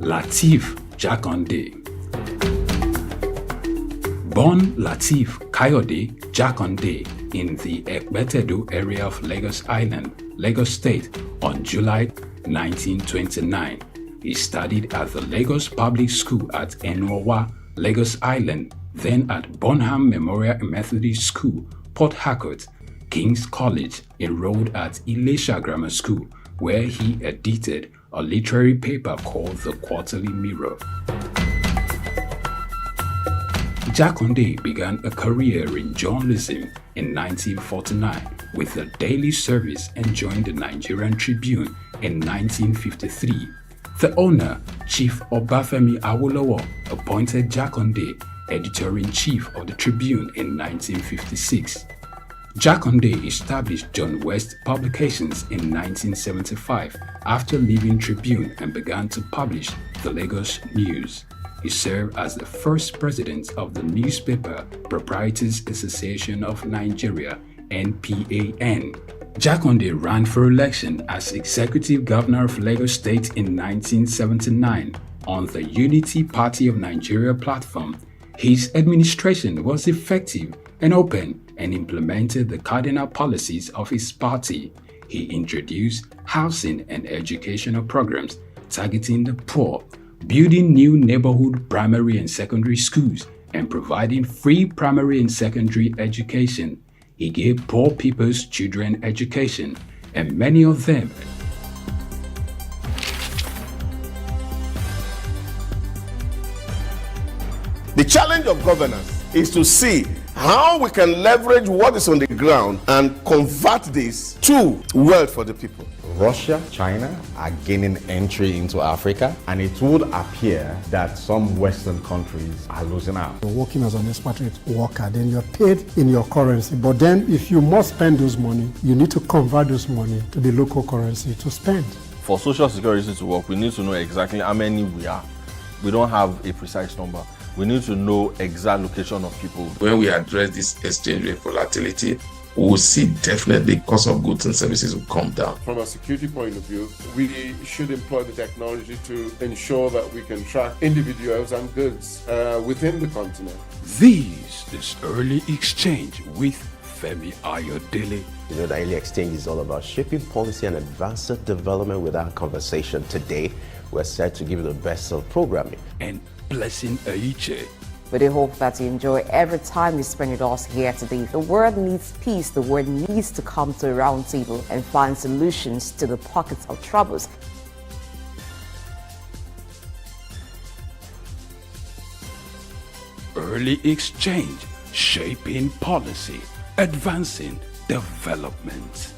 Lateef Jakande. Born Lateef Kayode Jakande in the Ekpetedo area of Lagos Island, Lagos State on July 1929. He studied at the Lagos Public School at Enuowa, Lagos Island, then at Bonham Memorial Methodist School, Port Harcourt, King's College, enrolled at Ilesha Grammar School, where he edited a literary paper called The Quarterly Mirror. Jakande began a career in journalism in 1949 with a daily service and joined the Nigerian Tribune in 1953. The owner, Chief Obafemi Awolowo, appointed Jakande editor-in-chief of the Tribune in 1956. Jakande established John West Publications in 1975 after leaving Tribune and began to publish the Lagos News. He served as the first president of the Newspaper Proprietors Association of Nigeria, NPAN. Jakande ran for election as executive governor of Lagos State in 1979 on the Unity Party of Nigeria platform. His administration was effective and open and implemented the cardinal policies of his party. He introduced housing and educational programs targeting the poor, building new neighborhood primary and secondary schools, and providing free primary and secondary education. He gave poor people's children education, and many of them The challenge of governance is to see how we can leverage what is on the ground and convert this to wealth for the people. Russia, China are gaining entry into Africa, and it would appear that some Western countries are losing out. You're working as an expatriate worker, then you're paid in your currency. But then if you must spend those money, you need to convert those money to the local currency to spend. For Social Security to work, we need to know exactly how many we are. We don't have a precise number. We need to know exact location of people. When we address this exchange rate volatility, we will see definitely cost of goods and services will come down. From a security point of view, we should employ the technology to ensure that we can track individuals and goods within the continent. This is Early Exchange with Femi Ayodele. You know, the Early Exchange is all about shaping policy and advancing development with our conversation. Today, we're set to give you the best of programming. And Blessing Aiche. We do hope that you enjoy every time you spend with us here today. The world needs peace. The world needs to come to a round table and find solutions to the pockets of troubles. Early Exchange, shaping policy, advancing development.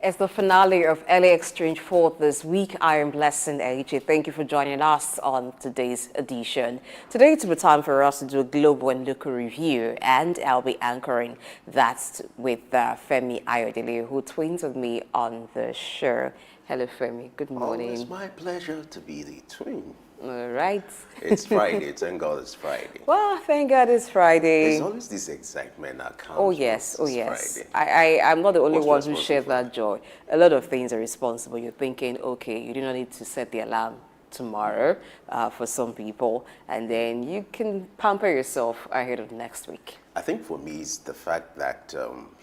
It's the finale of Early Exchange for this week. I am Blessing AJ. Thank you for joining us on today's edition. Today it's the time for us to do a global and local review, and I'll be anchoring that with Femi Ayodele, who twins with me on the show. Hello, Femi. Good morning. Oh, it's my pleasure to be the twin. All right. It's Friday. Thank God it's Friday. Well, thank God it's Friday. There's always this excitement that comes. Oh yes, oh yes. Friday. I'm not the only What's one who shares that joy. A lot of things are responsible. You're thinking, okay, you do not need to set the alarm tomorrow for some people, and then you can pamper yourself ahead of next week. I think for me, it's the fact that,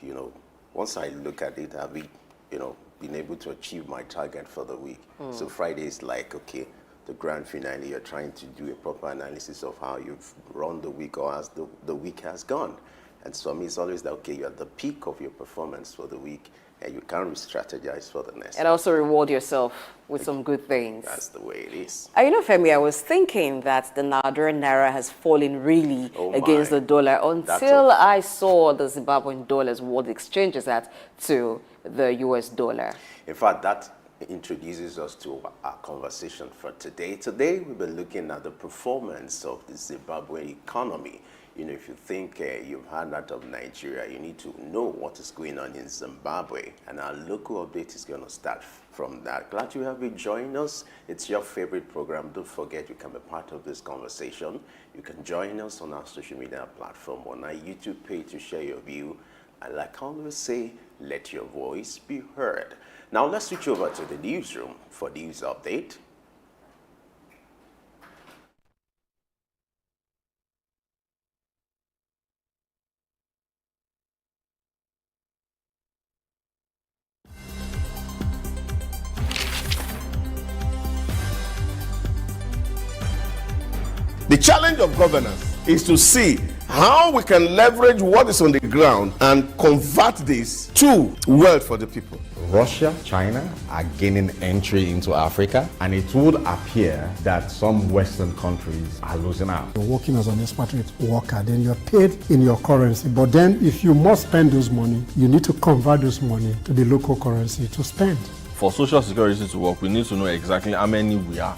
you know, once I look at it, I'll be, you know, been able to achieve my target for the week. So Friday is like, okay, the grand finale, you're trying to do a proper analysis of how you've run the week or as the week has gone. And so for me, it's always that, okay, you're at the peak of your performance for the week, and you can't re-strategize for the next. And also reward yourself with some good things. That's the way it is. You know, Femi, I was thinking that the Nigerian Naira has fallen really against the dollar until I saw the Zimbabwean dollars world exchanges at to the US dollar. In fact, that introduces us to our conversation for today. Today, we'll be looking at the performance of the Zimbabwe economy. You know, if you think you've heard that of Nigeria, you need to know what is going on in Zimbabwe. And our local update is going to start from that. Glad you have joined us. It's your favorite program. Don't forget you can be part of this conversation. You can join us on our social media platform, on our YouTube page to share your view. And like I always say, let your voice be heard. Now let's switch over to the newsroom for news update. The challenge of governance is to see how we can leverage what is on the ground and convert this to wealth for the people. Russia, China are gaining entry into Africa, and it would appear that some Western countries are losing out. You're working as an expatriate worker, then you're paid in your currency. But then if you must spend those money, you need to convert those money to the local currency to spend. For Social Security to work, we need to know exactly how many we are.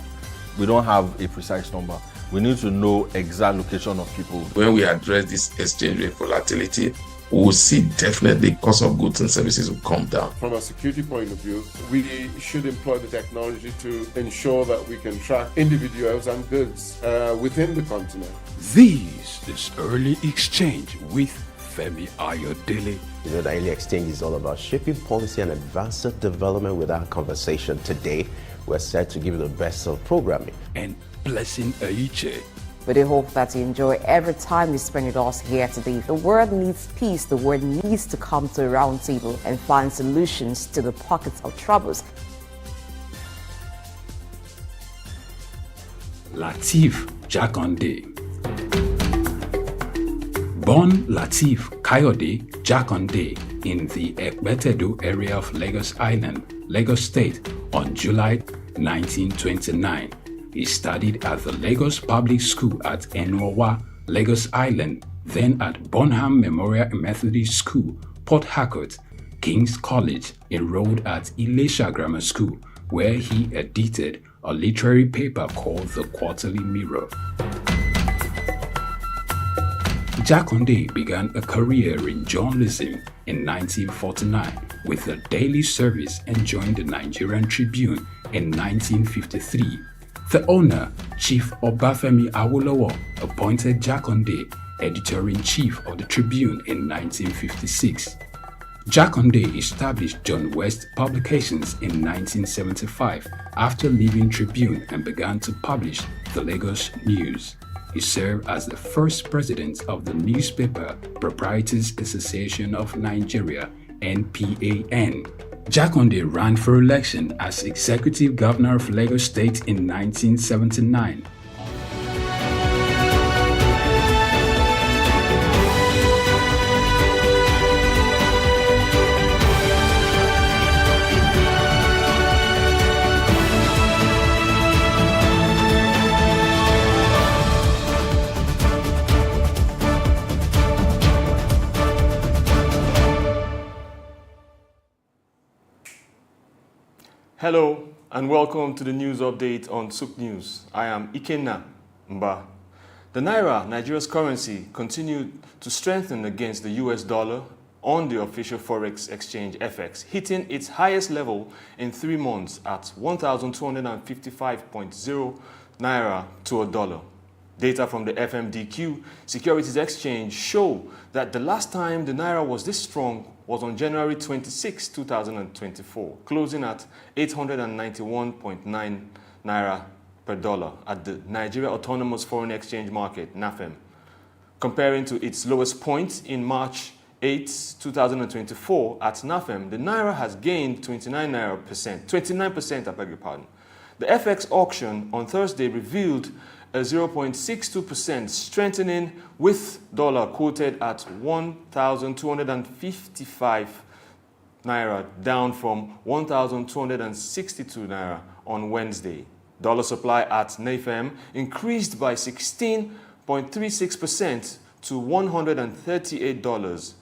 We don't have a precise number. We need to know exact location of people. When we address this exchange rate volatility, we will see definitely cost of goods and services will come down. From a security point of view, we should employ the technology to ensure that we can track individuals and goods within the continent. This is Early Exchange with Femi Ayodele. You know, the Early Exchange is all about shaping policy and advancing development. With our conversation today, we're set to give you the best of programming. And Blessing Aiche. We do hope that you enjoy every time you spend with us here today. The world needs peace. The world needs to come to a round table and find solutions to the pockets of troubles. Lateef Jakonde. Born Lateef Kayode Jakonde in the Ekpetedo area of Lagos Island, Lagos State on July 1929. He studied at the Lagos Public School at Enowa, Lagos Island, then at Bonham Memorial Methodist School, Port Harcourt, King's College, enrolled at Ilesha Grammar School, where he edited a literary paper called The Quarterly Mirror. Jakonde began a career in journalism in 1949 with a daily service and joined the Nigerian Tribune in 1953. The owner, Chief Obafemi Awolowo, appointed Jakonde editor-in-chief of the Tribune in 1956. Jakonde established John West Publications in 1975 after leaving Tribune and began to publish the Lagos News. He served as the first president of the Newspaper Proprietors Association of Nigeria, NPAN. Jakonde ran for election as executive governor of Lagos State in 1979. Hello and welcome to the news update on SOUQ News. I am Ikenna Mba. The Naira, Nigeria's currency, continued to strengthen against the US dollar on the official forex exchange FX, hitting its highest level in 3 months at 1,255.0 Naira to a dollar. Data from the FMDQ Securities Exchange show that the last time the Naira was this strong was on January 26, 2024, closing at 891.9 Naira per dollar at the Nigeria Autonomous Foreign Exchange Market, NAFEM. Comparing to its lowest point in March 8, 2024 at NAFEM, the Naira has gained 29%, I beg your pardon. The FX auction on Thursday revealed a 0.62% strengthening, with dollar quoted at 1,255 Naira, down from 1,262 Naira on Wednesday. Dollar supply at NAFEM increased by 16.36% to $138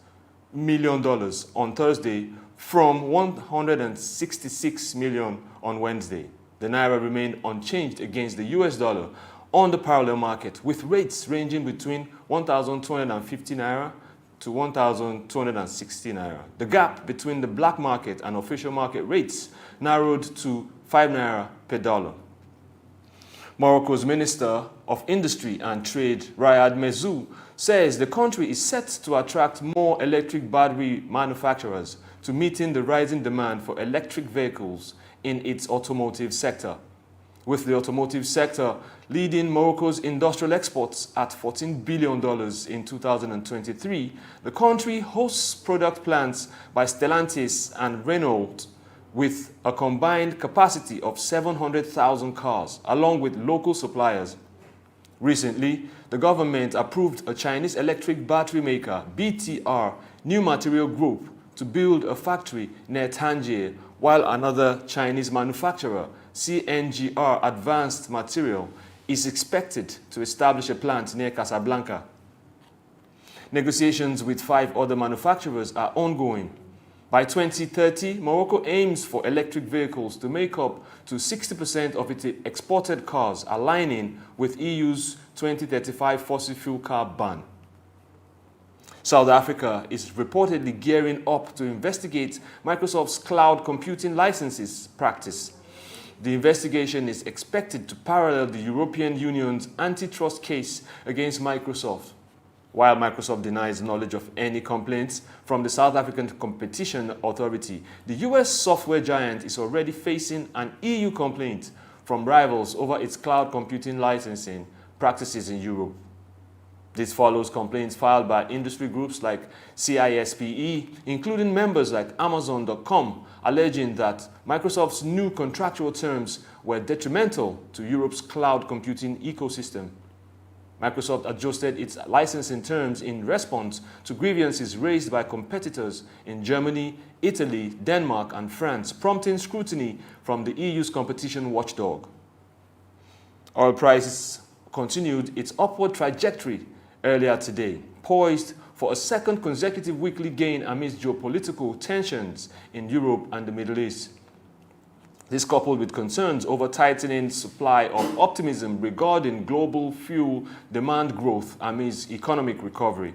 million on Thursday from $166 million on Wednesday. The Naira remained unchanged against the US dollar on the parallel market, with rates ranging between 1,250 Naira to 1,260 Naira. The gap between the black market and official market rates narrowed to 5 Naira per dollar. Morocco's Minister of Industry and Trade, Riyad Mezou, says the country is set to attract more electric battery manufacturers to meeting the rising demand for electric vehicles in its automotive sector. With the automotive sector leading Morocco's industrial exports at $14 billion in 2023, the country hosts product plants by Stellantis and Renault with a combined capacity of 700,000 cars, along with local suppliers. Recently, the government approved a Chinese electric battery maker, BTR, New Material Group, to build a factory near Tangier, while another Chinese manufacturer, CNGR Advanced Material, is expected to establish a plant near Casablanca. Negotiations with 5 other manufacturers are ongoing. By 2030, Morocco aims for electric vehicles to make up to 60% of its exported cars, aligning with EU's 2035 fossil fuel car ban. South Africa is reportedly gearing up to investigate Microsoft's cloud computing licenses practice. The investigation is expected to parallel the European Union's antitrust case against Microsoft. While Microsoft denies knowledge of any complaints from the South African Competition Authority, the US software giant is already facing an EU complaint from rivals over its cloud computing licensing practices in Europe. This follows complaints filed by industry groups like CISPE, including members like Amazon.com, alleging that Microsoft's new contractual terms were detrimental to Europe's cloud computing ecosystem. Microsoft adjusted its licensing terms in response to grievances raised by competitors in Germany, Italy, Denmark, and France, prompting scrutiny from the EU's competition watchdog. Oil prices continued its upward trajectory earlier today, poised for a second consecutive weekly gain amidst geopolitical tensions in Europe and the Middle East. This coupled with concerns over tightening supply of optimism regarding global fuel demand growth amidst economic recovery.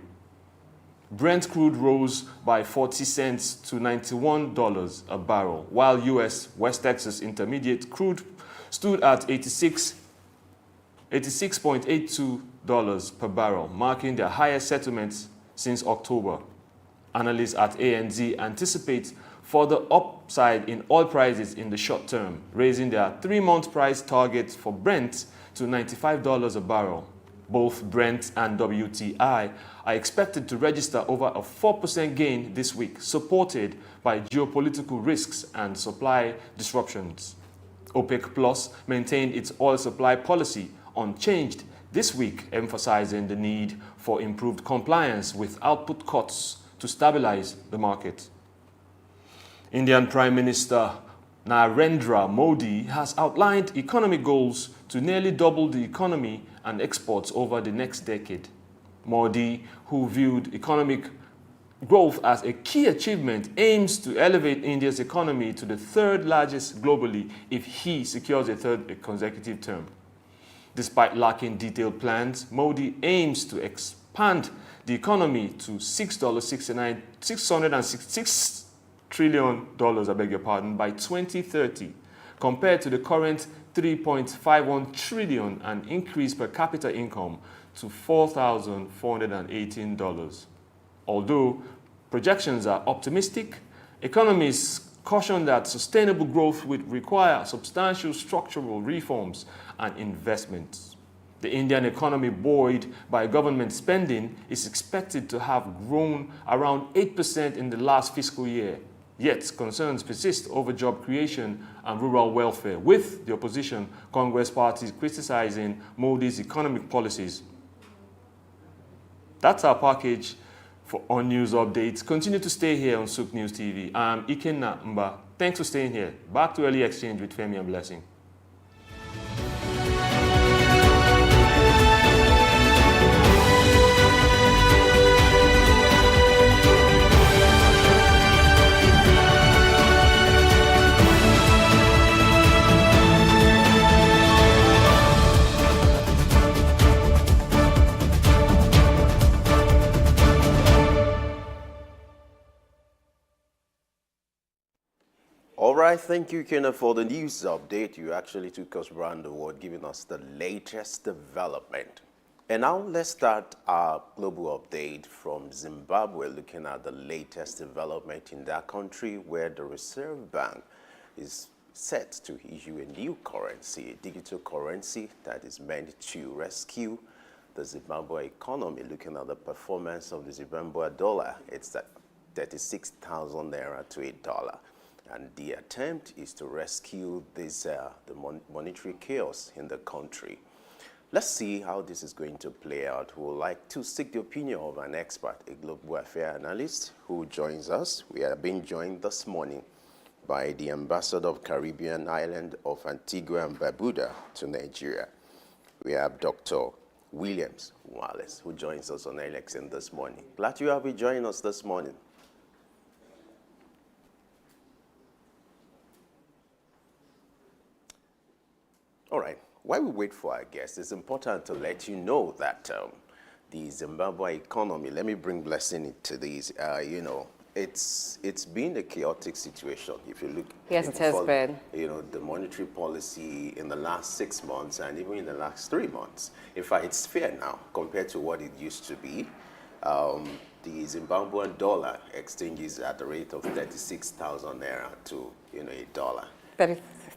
Brent crude rose by 40 cents to $91 a barrel, while U.S. West Texas Intermediate crude stood at $86.82 per barrel, marking their highest settlements since October. Analysts at ANZ anticipate further upside in oil prices in the short term, raising their 3-month price target for Brent to $95 a barrel. Both Brent and WTI are expected to register over a 4% gain this week, supported by geopolitical risks and supply disruptions. OPEC Plus maintained its oil supply policy unchanged this week, emphasizing the need for improved compliance with output cuts to stabilize the market. Indian Prime Minister Narendra Modi has outlined economic goals to nearly double the economy and exports over the next decade. Modi, who viewed economic growth as a key achievement, aims to elevate India's economy to the 3rd largest globally if he secures a 3rd consecutive term. Despite lacking detailed plans, Modi aims to expand the economy to $666 trillion, by 2030, compared to the current $3.51 trillion, and increase per capita income to $4,418. Although projections are optimistic, economists caution that sustainable growth would require substantial structural reforms and investments. The Indian economy, buoyed by government spending, is expected to have grown around 8% in the last fiscal year. Yet, concerns persist over job creation and rural welfare, with the opposition Congress parties criticizing Modi's economic policies. That's our package on news updates. Continue to stay here on SOUQ News TV. I'm Ikenna Mba. Thanks for staying here. Back to Early Exchange with Femi and Blessing. All right. right, thank you, Kenneth, for the news update. You actually took us around the world, giving us the latest development. And now let's start our global update from Zimbabwe, looking at the latest development in that country, where the Reserve Bank is set to issue a new currency, a digital currency that is meant to rescue the Zimbabwe economy. Looking at the performance of the Zimbabwe dollar, it's at 36,000 naira to $1. And the attempt is to rescue this the monetary chaos in the country. Let's see how this is going to play out. We would like to seek the opinion of an expert, a global affairs analyst who joins us. We are being joined this morning by the ambassador of Caribbean island of Antigua and Barbuda to Nigeria. We have Dr. Williams Wallace, who joins us on LXN this morning. Glad you have joined us this morning. All right. While we wait for our guests, it's important to let you know that the Zimbabwe economy, let me bring blessing into this, it's been a chaotic situation. If you look, yes, it has been. The monetary policy in the last 6 months and even in the last 3 months. In fact, it's fair now compared to what it used to be. The Zimbabwean dollar exchanges at the rate of 36,000 naira to $1.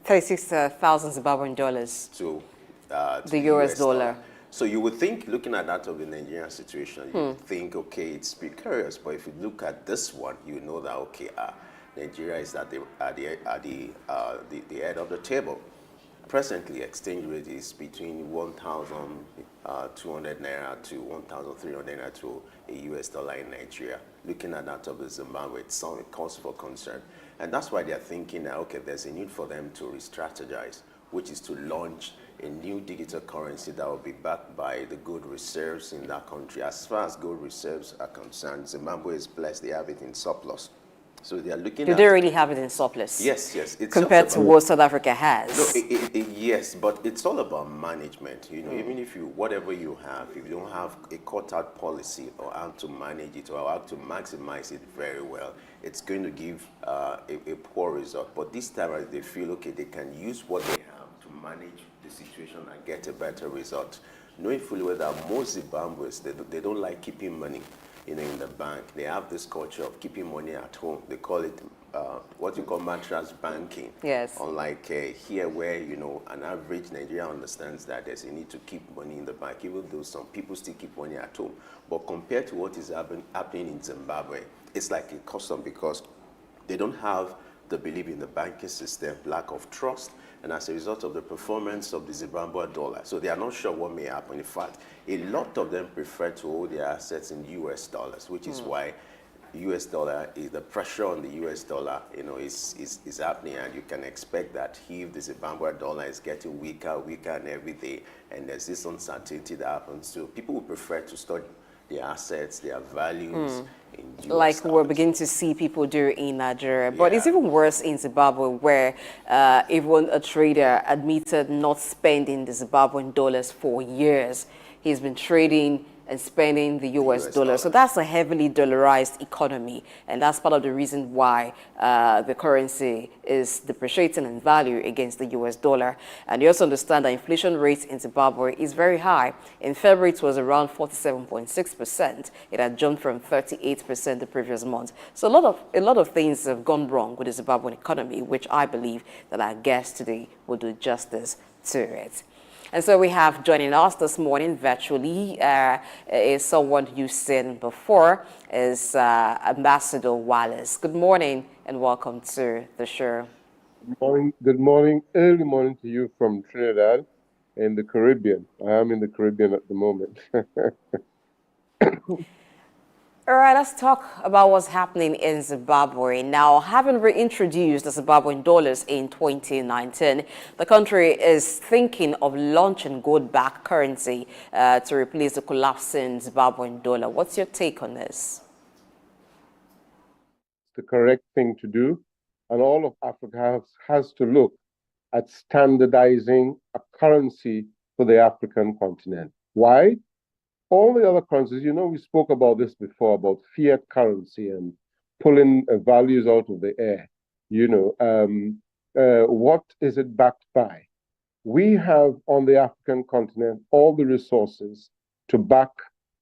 36,000 Zimbabwean dollars to the US dollar. So you would think, looking at that of the Nigerian situation, you would think, okay, it's precarious. But if you look at this one, you know that, okay, Nigeria is at the head of the table. Presently, exchange rate is between 1,200 naira to 1,300 naira to a US dollar in Nigeria. Looking at that of the Zimbabwe, it's some cause for concern. And that's why they're thinking that, okay, there's a need for them to re-strategize, which is to launch a new digital currency that will be backed by the gold reserves in that country. As far as gold reserves are concerned, Zimbabwe is blessed, they have it in surplus. So they are looking Do they really have it in surplus? Yes, yes. It's compared to what South Africa has? No, yes, but it's all about management. Even if whatever you have, if you don't have a cut-out policy or how to manage it or how to maximize it very well, it's going to give a poor result. But this time, they feel, okay, they can use what they have to manage the situation and get a better result. Knowing fully well that most Zimbabweans, they don't like keeping money in the bank. They have this culture of keeping money at home. They call it what you call mattress banking. Yes. Unlike here where, an average Nigerian understands that there's a need to keep money in the bank, even though some people still keep money at home. But compared to what is happening in Zimbabwe, it's like a custom because they don't have the belief in the banking system, lack of trust, and as a result of the performance of the Zimbabwe dollar. So they are not sure what may happen. In fact, a lot of them prefer to hold their assets in US dollars, which is why US dollar is the pressure on the US dollar, is happening, and you can expect that if the Zimbabwe dollar is getting weaker and every day, and there's this uncertainty that happens, so people would prefer to store their assets, their values in US like dollars. we're beginning to see people do in Nigeria. But it's even worse in Zimbabwe, where even a trader admitted not spending the Zimbabwean dollars for years. He's been trading and spending the US dollar. So that's a heavily dollarized economy. And that's part of the reason why the currency is depreciating in value against the US dollar. And you also understand that inflation rate in Zimbabwe is very high. In February, it was around 47.6%. It had jumped from 38% the previous month. So a lot of things have gone wrong with the Zimbabwean economy, which I believe that our guest today will do justice to it. And so we have joining us this morning virtually is someone you've seen before, is Ambassador Wallace. Good morning and welcome to the show. Good morning, early morning to you from Trinidad in the Caribbean. I am in the Caribbean at the moment. All right, let's talk about what's happening in Zimbabwe. Now, having reintroduced the Zimbabwean dollars in 2019, the country is thinking of launching gold-backed currency to replace the collapsing Zimbabwean dollar. What's your take on this? The correct thing to do, and all of Africa has to look at standardizing a currency for the African continent. Why? All the other currencies, we spoke about this before, about fiat currency and pulling values out of the air. what is it backed by? We have on the African continent all the resources to back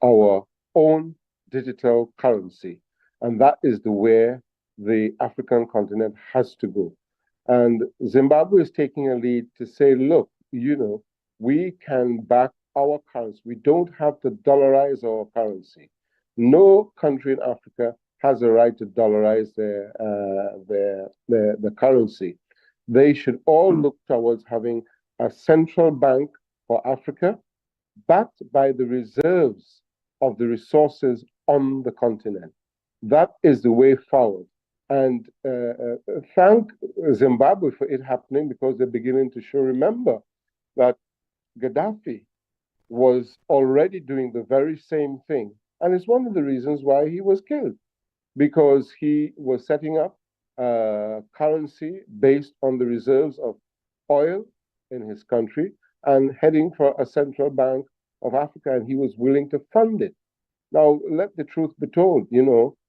our own digital currency. And that is the way the African continent has to go. And Zimbabwe is taking a lead to say, look, we can back our currency. We don't have to dollarize our currency. No country in Africa has a right to dollarize their currency. They should all look towards having a central bank for Africa, backed by the reserves of the resources on the continent. That is the way forward. And thank Zimbabwe for it happening, because they're beginning to show. Remember that Gaddafi was already doing the very same thing. And it's one of the reasons why he was killed, because he was setting up a currency based on the reserves of oil in his country and heading for a central bank of Africa, and he was willing to fund it. Now, let the truth be told,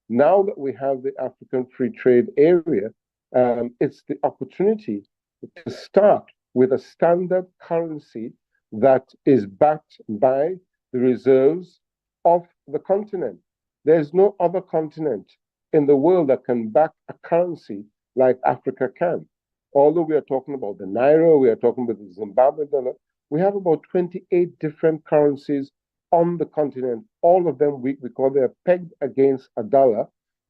now that we have the African Free Trade Area, it's the opportunity to start with a standard currency that is backed by the reserves of the continent. There's no other continent in the world that can back a currency like Africa can. Although we are talking about the Naira, we are talking about the Zimbabwe dollar, we have about 28 different currencies on the continent, all of them weak because they are pegged against a dollar.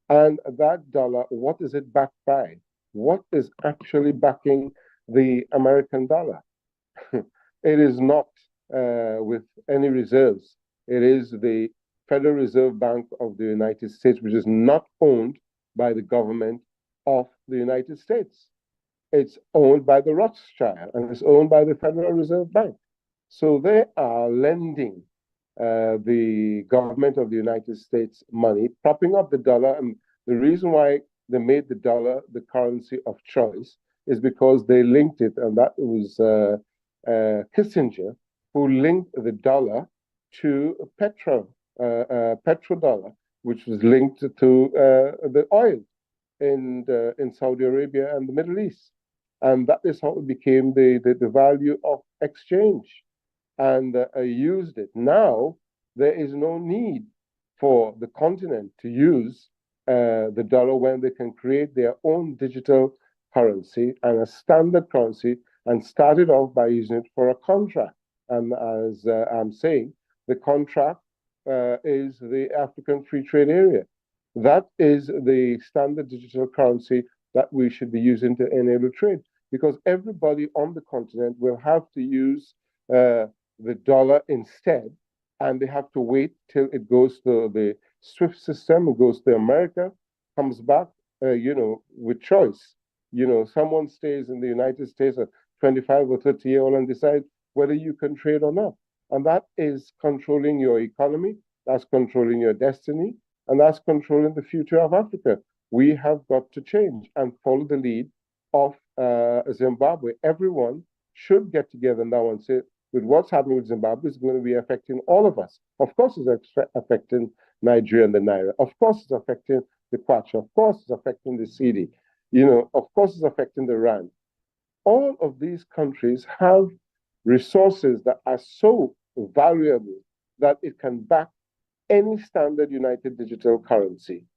And that dollar, what is it backed by? What is actually backing the American dollar? It is not with any reserves. It is the Federal Reserve Bank of the United States, which is not owned by the government of the United States. It's owned by the Rothschild, and it's owned by the Federal Reserve Bank. So they are lending the government of the United States money, propping up the dollar. And the reason why they made the dollar the currency of choice is because they linked it, and that was Kissinger, who linked the dollar to petrodollar, which was linked to the oil in Saudi Arabia and the Middle East. And that is how it became the value of exchange, and used it. Now, there is no need for the continent to use the dollar when they can create their own digital currency and a standard currency, and started off by using it for a contract. And as I'm saying, the contract is the African Free Trade Area. That is the standard digital currency that we should be using to enable trade, because everybody on the continent will have to use the dollar instead, and they have to wait till it goes to the SWIFT system, it goes to America, comes back, with choice. Someone stays in the United States at 25 or 30 years old and decides whether you can trade or not. And that is controlling your economy, that's controlling your destiny, and that's controlling the future of Africa. We have got to change and follow the lead of Zimbabwe. Everyone should get together now and say, with what's happening with Zimbabwe, it's going to be affecting all of us. Of course, it's affecting Nigeria and the Naira. Of course, it's affecting the Kwacha. Of course, it's affecting the Cedi. Of course, it's affecting the Rand. All of these countries have resources that are so valuable that it can back any standard united digital currency.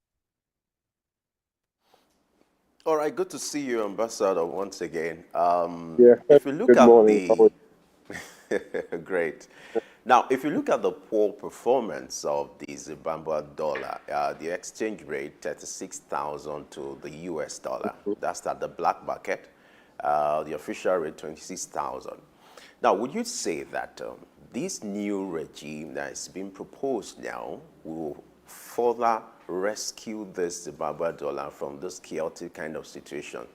All right, good to see you, Ambassador, once again. If you look at great. Now, if you look at the poor performance of the Zimbabwe dollar, the exchange rate 36,000 to the US dollar. That's at the black market. The official rate 26,000. Now, would you say that this new regime that is being proposed now will further rescue the Zimbabwe dollar from this chaotic kind of situation?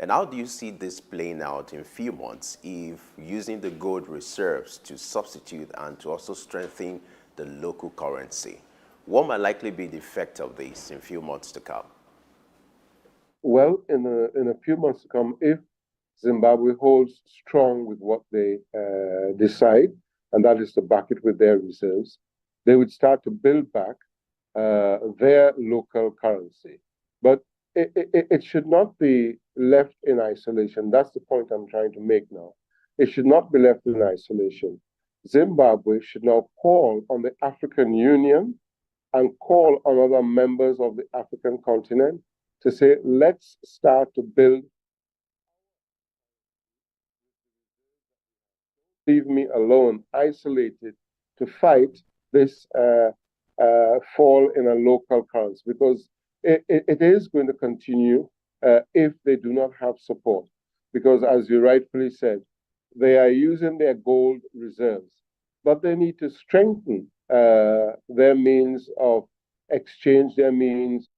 And how do you see this playing out in a few months if using the gold reserves to substitute and to also strengthen the local currency? What might likely be the effect of this in a few months to come? Well, in a few months to come, if Zimbabwe holds strong with what they decide, and that is to back it with their reserves, they would start to build back their local currency. But it should not be left in isolation. That's the point I'm trying to make now. It should not be left in isolation. Zimbabwe should now call on the African Union and call on other members of the African continent to say, let's start to build. Leave me alone, isolated, to fight this fall in a local currency, because it is going to continue if they do not have support. Because as you rightfully said, they are using their gold reserves, but they need to strengthen their means of exchange, their means.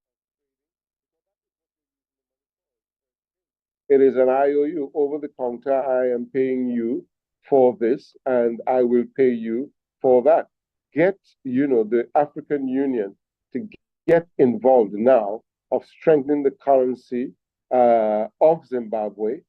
It is an IOU, over the counter. I am paying you for this, and I will pay you for that. Get, the African Union to get involved now of strengthening the currency of Zimbabwe,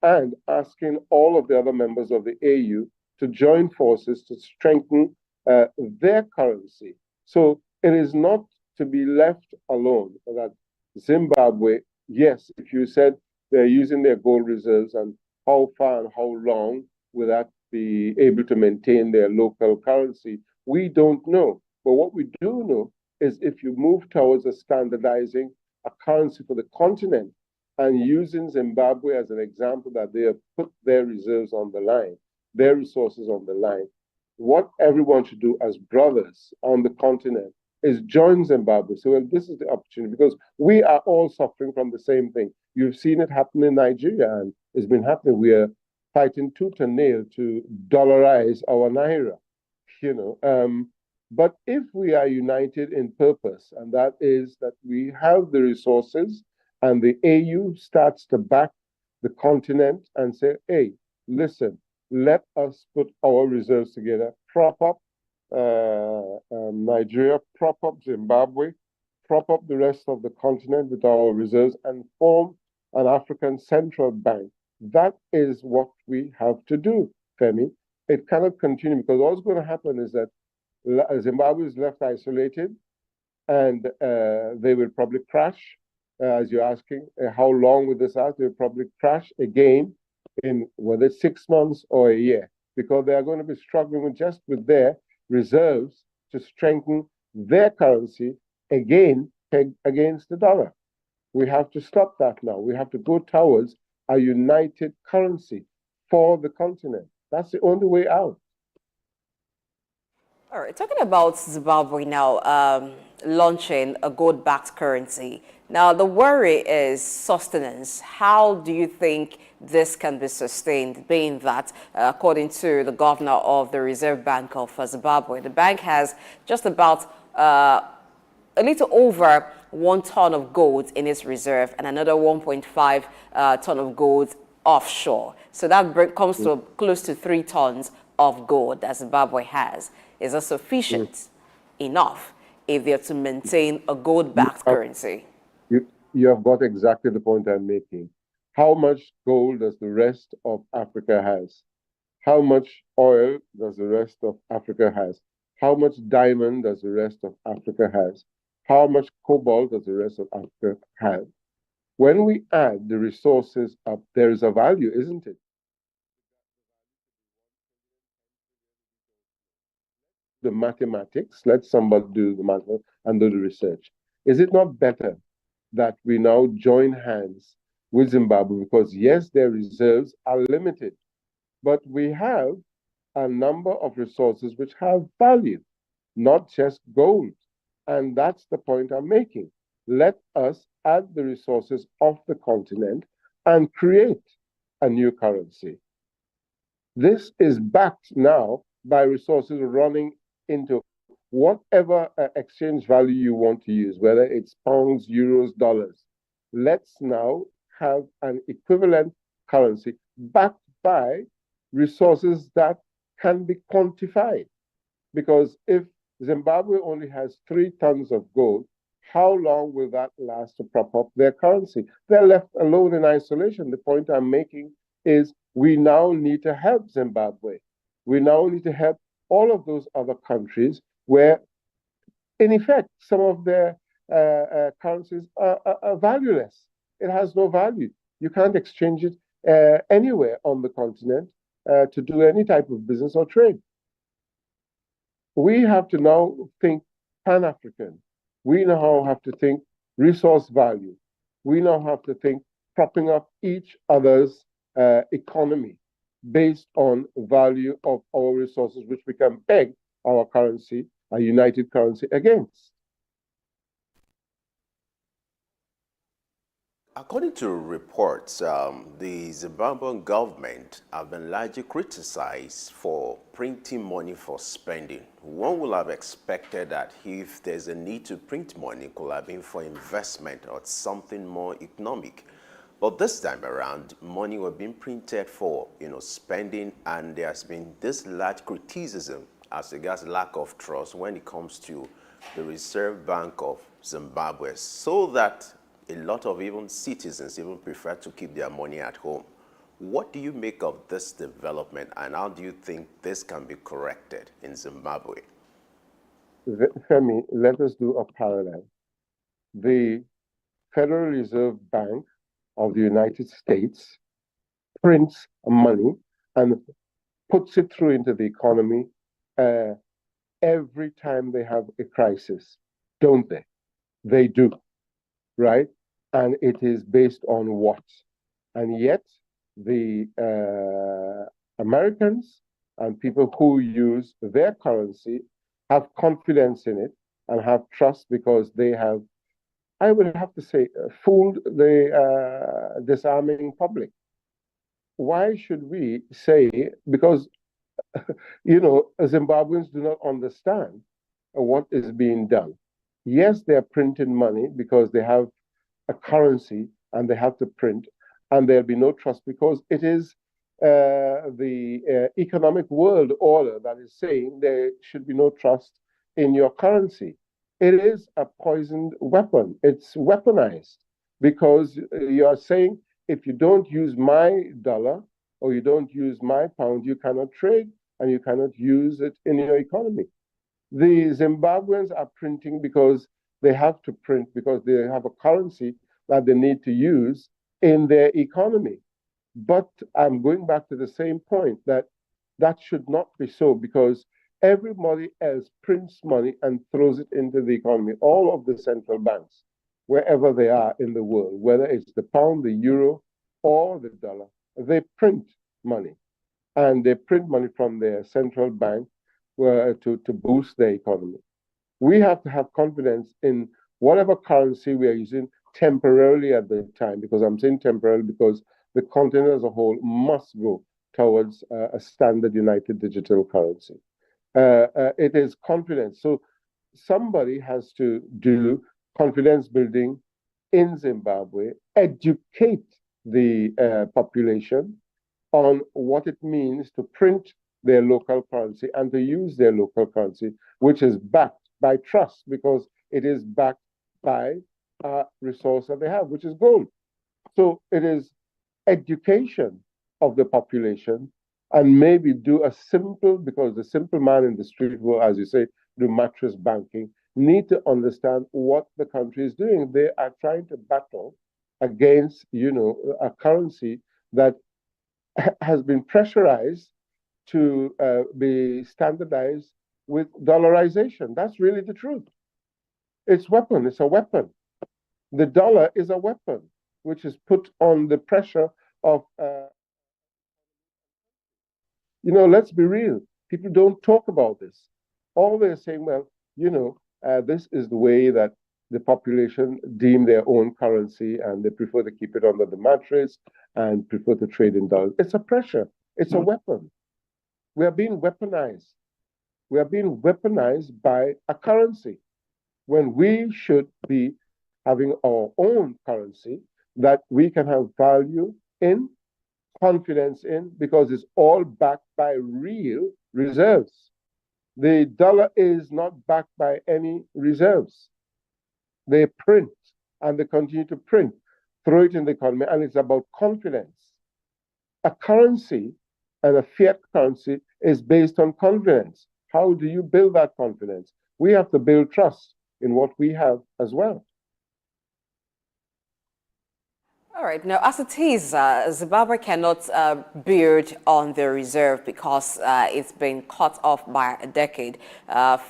and asking all of the other members of the AU to join forces to strengthen their currency. So it is not to be left alone that Zimbabwe, yes, if you said they're using their gold reserves, and how far and how long will that be able to maintain their local currency? We don't know. But what we do know is if you move towards a standardizing a currency for the continent, and using Zimbabwe as an example, that they have put their reserves on the line, their resources on the line, what everyone should do as brothers on the continent is join Zimbabwe. So, well, this is the opportunity, because we are all suffering from the same thing. You've seen it happen in Nigeria, and it's been happening. We are fighting tooth and nail to dollarize our naira, But if we are united in purpose, and that is that we have the resources, and the AU starts to back the continent and say, hey, listen, let us put our reserves together, prop up Nigeria, prop up Zimbabwe, prop up the rest of the continent with our reserves, and form an African central bank. That is what we have to do, Femi. It cannot continue, because what's going to happen is that Zimbabwe is left isolated, and they will probably crash. As you're asking, how long will this last? They'll probably crash again in whether 6 months or a year, because they are going to be struggling with their reserves to strengthen their currency again against the dollar. We have to stop that now. We have to go towards a united currency for the continent. That's the only way out. All right, talking about Zimbabwe now, launching a gold-backed currency. Now, the worry is sustenance. How do you think this can be sustained, being that, according to the governor of the Reserve Bank of Zimbabwe, the bank has just about a little over 1 ton of gold in its reserve and another 1.5 ton of gold offshore. So that comes to close to 3 tons of gold that Zimbabwe has. Is that sufficient enough if they're to maintain a gold-backed currency? You have got exactly the point I'm making. How much gold does the rest of Africa has? How much oil does the rest of Africa has? How much diamond does the rest of Africa has? How much cobalt does the rest of Africa have? When we add the resources up, there is a value, isn't it? The mathematics, let somebody do the math and do the research. Is it not better that we now join hands with Zimbabwe? Because yes, their reserves are limited, but we have a number of resources which have value, not just gold. And that's the point I'm making. Let us add the resources of the continent and create a new currency. This is backed now by resources running into whatever exchange value you want to use, whether it's pounds, euros, dollars. Let's now have an equivalent currency backed by resources that can be quantified. Because if Zimbabwe only has 3 tons of gold, how long will that last to prop up their currency? They're left alone in isolation. The point I'm making is we now need to help Zimbabwe. We now need to help all of those other countries where, in effect, some of their currencies are valueless. It has no value. You can't exchange it anywhere on the continent to do any type of business or trade. We have to now think Pan-African. We now have to think resource value. We now have to think propping up each other's economy based on value of our resources, which we can peg our currency, a united currency, against. According to reports, the Zimbabwean government have been largely criticized for printing money for spending. One would have expected that if there's a need to print money, it could have been for investment or something more economic. But this time around, money was being printed for, spending, and there's been this large criticism as regards lack of trust when it comes to the Reserve Bank of Zimbabwe, so that a lot of even citizens even prefer to keep their money at home. What do you make of this development, and how do you think this can be corrected in Zimbabwe? Femi, let us do a parallel. The Federal Reserve Bank of the United States prints money and puts it through into the economy every time they have a crisis, don't they? They do, right? And it is based on what? And yet, the Americans and people who use their currency have confidence in it and have trust because they have, I would have to say, fooled the disarming public. Why should we say, because, Zimbabweans do not understand what is being done. Yes, they're printing money because they have a currency and they have to print, and there'll be no trust because it is the economic world order that is saying there should be no trust in your currency. It is a poisoned weapon. It's weaponized because you are saying if you don't use my dollar or you don't use my pound, you cannot trade and you cannot use it in your economy. The Zimbabweans are printing because they have to print because they have a currency that they need to use in their economy. But I'm going back to the same point that should not be so because everybody else prints money and throws it into the economy. All of the central banks, wherever they are in the world, whether it's the pound, the euro, or the dollar, they print money. And they print money from their central bank to boost their economy. We have to have confidence in whatever currency we are using temporarily at the time, because I'm saying temporarily because the continent as a whole must go towards a standard united digital currency. It is confidence. So somebody has to do confidence building in Zimbabwe, educate the population on what it means to print their local currency and to use their local currency, which is backed by trust because it is backed by a resource that they have, which is gold. So it is education of the population and maybe do a simple, because the simple man in the street will, as you say, do mattress banking, need to understand what the country is doing. They are trying to battle against, a currency that has been pressurized to be standardized with dollarization. That's really the truth. It's a weapon. The dollar is a weapon, which is put on the pressure of, let's be real. People don't talk about this. All they're saying, well, this is the way that the population deem their own currency and they prefer to keep it under the mattress and prefer to trade in dollars. It's a pressure. It's a weapon. We are being weaponized. We are being weaponized by a currency when we should be having our own currency that we can have value in, confidence in, because it's all backed by real reserves. The dollar is not backed by any reserves. They print and they continue to print, throw it in the economy, and it's about confidence. A currency and a fiat currency is based on confidence. How do you build that confidence? We have to build trust in what we have as well. All right. Now, as it is, Zimbabwe cannot build on the reserve because it's been cut off by a decade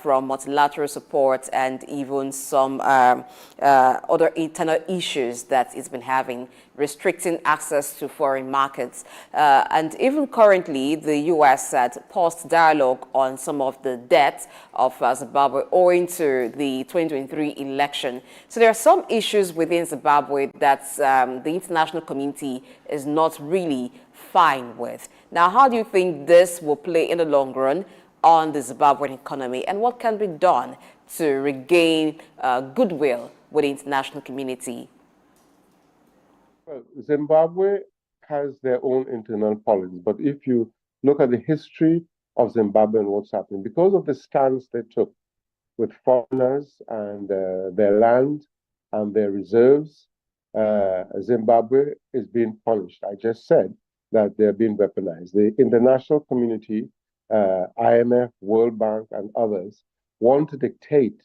from multilateral support and even some other internal issues that it's been having, restricting access to foreign markets. And even currently, the U.S. had paused dialogue on some of the debt of Zimbabwe owing to the 2023 election. So there are some issues within Zimbabwe that the international community is not really fine with. Now, how do you think this will play in the long run on the Zimbabwean economy, and what can be done to regain goodwill with the international community? Well, Zimbabwe has their own internal politics, but if you look at the history of Zimbabwe and what's happening, because of the stance they took with foreigners and their land and their reserves, Zimbabwe is being punished. I just said that they're being weaponized. The international community, IMF, World Bank, and others want to dictate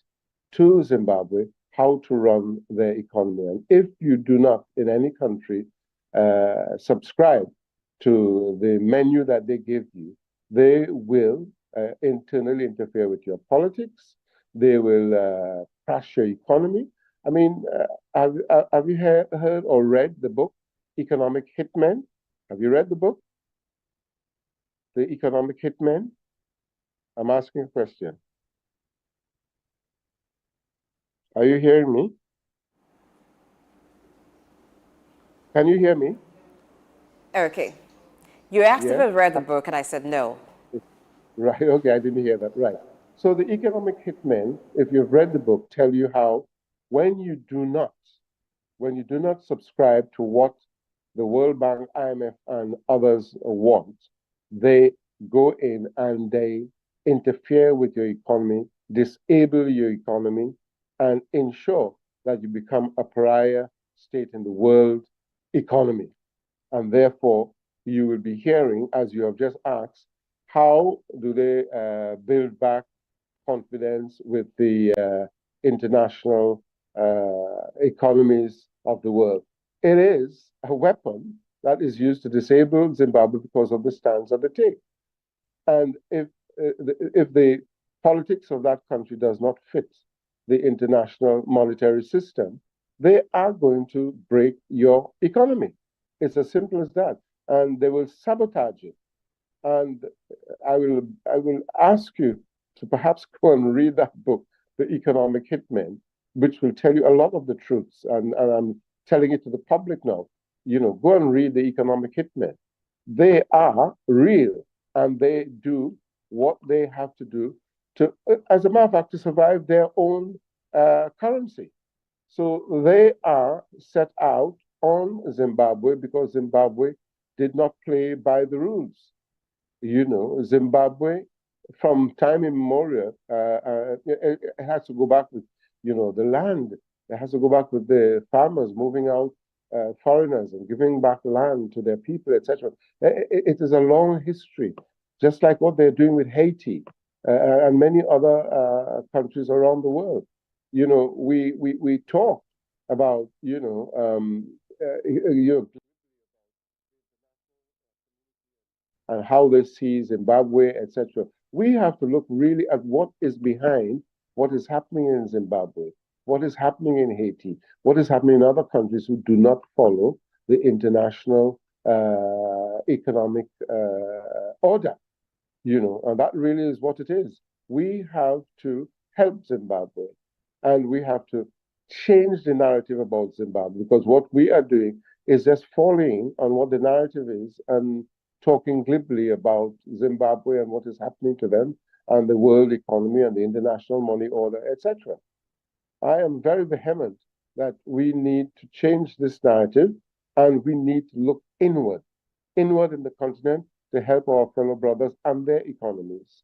to Zimbabwe how to run their economy. And if you do not, in any country, subscribe to the menu that they give you, they will internally interfere with your politics. They will crash your economy. I mean, have you heard or read the book, Economic Hitmen? Have you read the book, The Economic Hitmen? I'm asking a question. Are you hearing me? Can you hear me? Okay. You asked if I read the book, and I said no. Right, okay, I didn't hear that. Right. So the Economic Hitmen, if you've read the book, tell you how when you do not subscribe to what the World Bank, IMF, and others want, they go in and they interfere with your economy, disable your economy, and ensure that you become a pariah state in the world economy. And therefore, you will be hearing, as you have just asked, how do they build back confidence with the international economies of the world? It is a weapon that is used to disable Zimbabwe because of the stance that they take. And if the politics of that country does not fit the international monetary system, they are going to break your economy. It's as simple as that. And they will sabotage it. And I will ask you to perhaps go and read that book, The Economic Hitmen, which will tell you a lot of the truths. And I'm telling it to the public now. You know, go and read The Economic Hitmen. They are real, and they do what they have to do to, as a matter of fact, to survive their own currency. So they are set out on Zimbabwe because Zimbabwe did not play by the rules. You know, Zimbabwe, from time immemorial, it has to go back with, you know, the land. It has to go back with the farmers moving out foreigners and giving back land to their people, etc. It is a long history, just like what they're doing with Haiti and many other countries around the world. You know, we talk about, and how they see Zimbabwe, etc. We have to look really at what is behind what is happening in Zimbabwe, what is happening in Haiti, what is happening in other countries who do not follow the international economic order. You know, and that really is what it is. We have to help Zimbabwe, and we have to change the narrative about Zimbabwe, because what we are doing is just following on what the narrative is and talking glibly about Zimbabwe and what is happening to them and the world economy and the international money order, etc. I am very vehement that we need to change this narrative, and we need to look inward in the continent to help our fellow brothers and their economies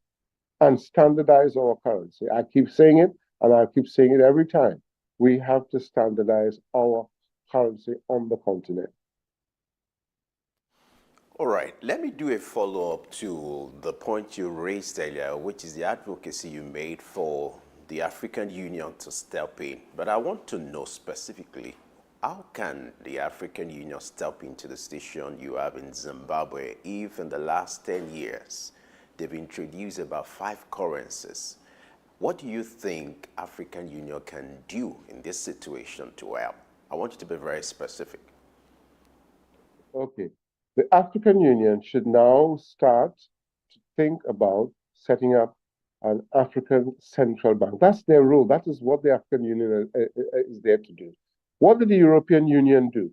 and standardize our currency. I keep saying it, and I keep saying it every time. We have to standardize our currency on the continent. All right, let me do a follow-up to the point you raised earlier, which is the advocacy you made for the African Union to step in. But I want to know specifically, How can the African Union step into the situation you have in Zimbabwe if in the last 10 years they've introduced about 5 currencies? What do you think African Union can do in this situation to help? I want you to be very specific. Okay. The African Union should now start to think about setting up an African central bank. That's their role. That is what the African Union is there to do. What did the European Union do?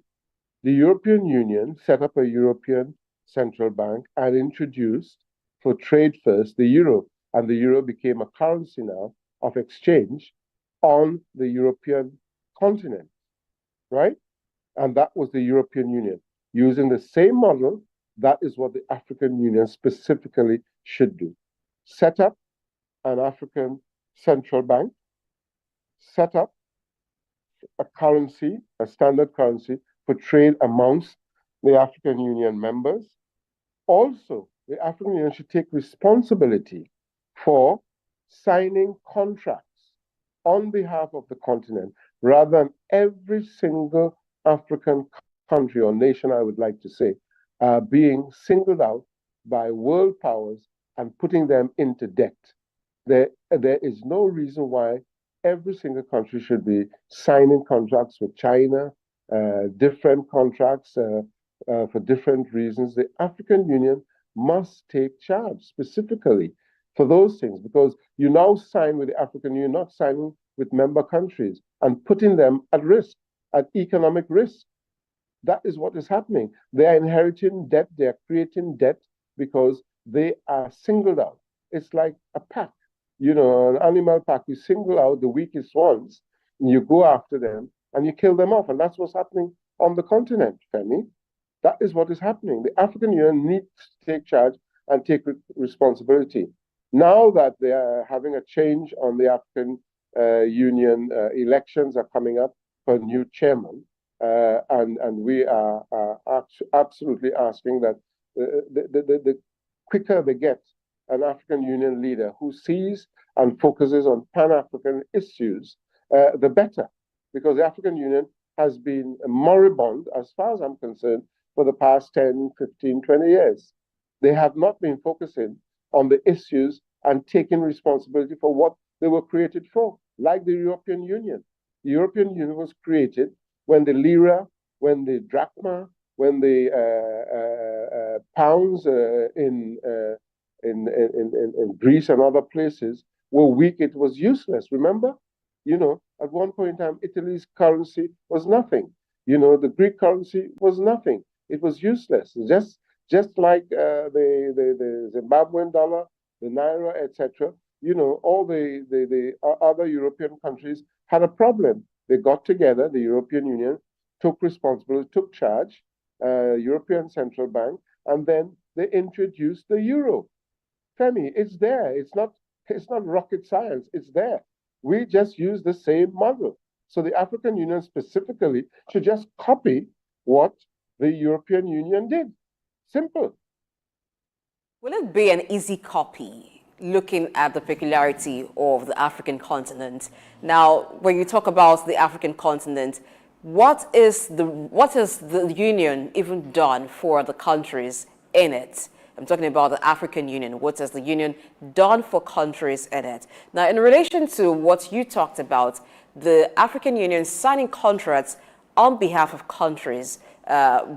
The European Union set up a European central bank and introduced, for trade first, the euro. And the euro became a currency now of exchange on the European continent, right? And that was the European Union. Using the same model, that is what the African Union specifically should do. Set up an African central bank, set up a currency, a standard currency for trade amongst the African Union members. Also, the African Union should take responsibility for signing contracts on behalf of the continent, rather than every single African country or nation, I would like to say, being singled out by world powers and putting them into debt. There is no reason why every single country should be signing contracts with China, different contracts for different reasons. The African Union must take charge specifically for those things, because you now sign with the African Union, not signing with member countries and putting them at risk, at economic risk. That is what is happening. They are inheriting debt, they are creating debt because they are singled out. It's like a pack. An animal pack, you single out the weakest ones, and you go after them, and you kill them off. And that's what's happening on the continent, Femi. That is what is happening. The African Union needs to take charge and take responsibility. Now that they are having a change on the African Union, elections are coming up for a new chairman, and we are absolutely asking that the quicker they get an African Union leader who sees and focuses on Pan-African issues, the better. Because the African Union has been moribund, as far as I'm concerned, for the past 10, 15, 20 years. They have not been focusing on the issues and taking responsibility for what they were created for, like the European Union. The European Union was created when the lira, when the drachma, when the pounds in Greece and other places were weak. It was useless. Remember, at one point in time, Italy's currency was nothing. The Greek currency was nothing. It was useless. Just like the Zimbabwean dollar, the naira, etc. All the other European countries had a problem. They got together. The European Union took responsibility, took charge. European Central Bank, and then they introduced the euro. Femi, it's there. It's not rocket science. It's there. We just use the same model. So the African Union specifically should just copy what the European Union did. Simple. Will it be an easy copy, looking at the peculiarity of the African continent? Now, when you talk about the African continent, what is the Union even done for the countries in it? I'm talking about the African Union. What has the Union done for countries in it? Now, in relation to what you talked about, the African Union signing contracts on behalf of countries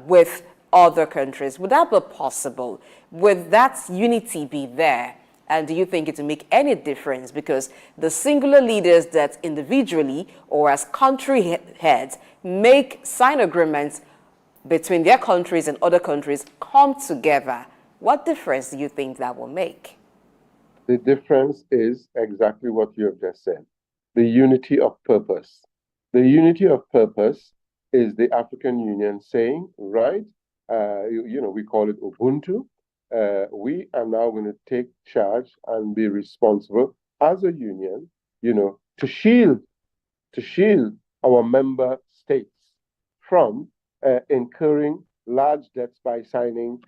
with other countries, would that be possible? Would that unity be there? And do you think it will make any difference? Because the singular leaders that individually or as country heads sign agreements between their countries and other countries come together. What difference do you think that will make? The difference is exactly what you have just said. The unity of purpose. The unity of purpose is the African Union saying, right, we call it Ubuntu. We are now going to take charge and be responsible as a union, to shield our member states from incurring large debts by signing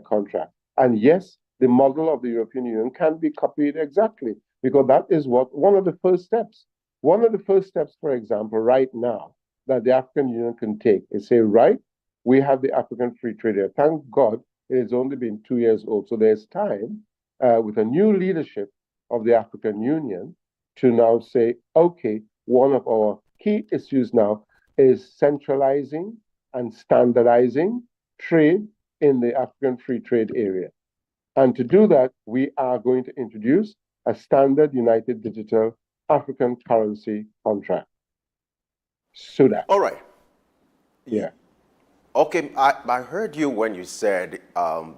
contracts. And yes, the model of the European Union can be copied exactly, because that is one of the first steps. One of the first steps, for example, right now, that the African Union can take is say, right, we have the African Free Trade Area. Thank God it has only been 2 years old. So there's time with a new leadership of the African Union to now say, okay, one of our key issues now is centralizing and standardizing trade in the African Free Trade Area. And to do that, we are going to introduce a standard United Digital African Currency Contract. SOUQ. All right. Yeah. Okay, I heard you when you said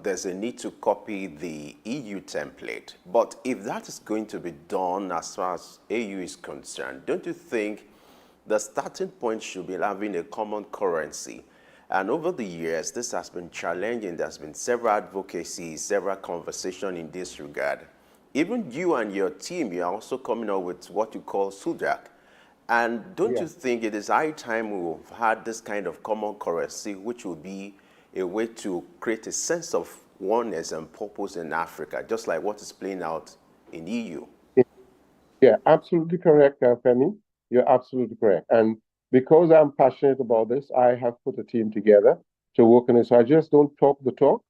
there's a need to copy the EU template. But if that is going to be done as far as AU is concerned, don't you think the starting point should be having a common currency? And over the years, this has been challenging. There's been several advocacies, several conversations in this regard. Even you and your team, you are also coming up with what you call SOUQ. And don't you think it is high time we've had this kind of common currency, which will be a way to create a sense of oneness and purpose in Africa, just like what is playing out in EU? Yeah, absolutely correct, Femi. You're absolutely correct. And because I'm passionate about this, I have put a team together to work on it. So I just don't talk the talk,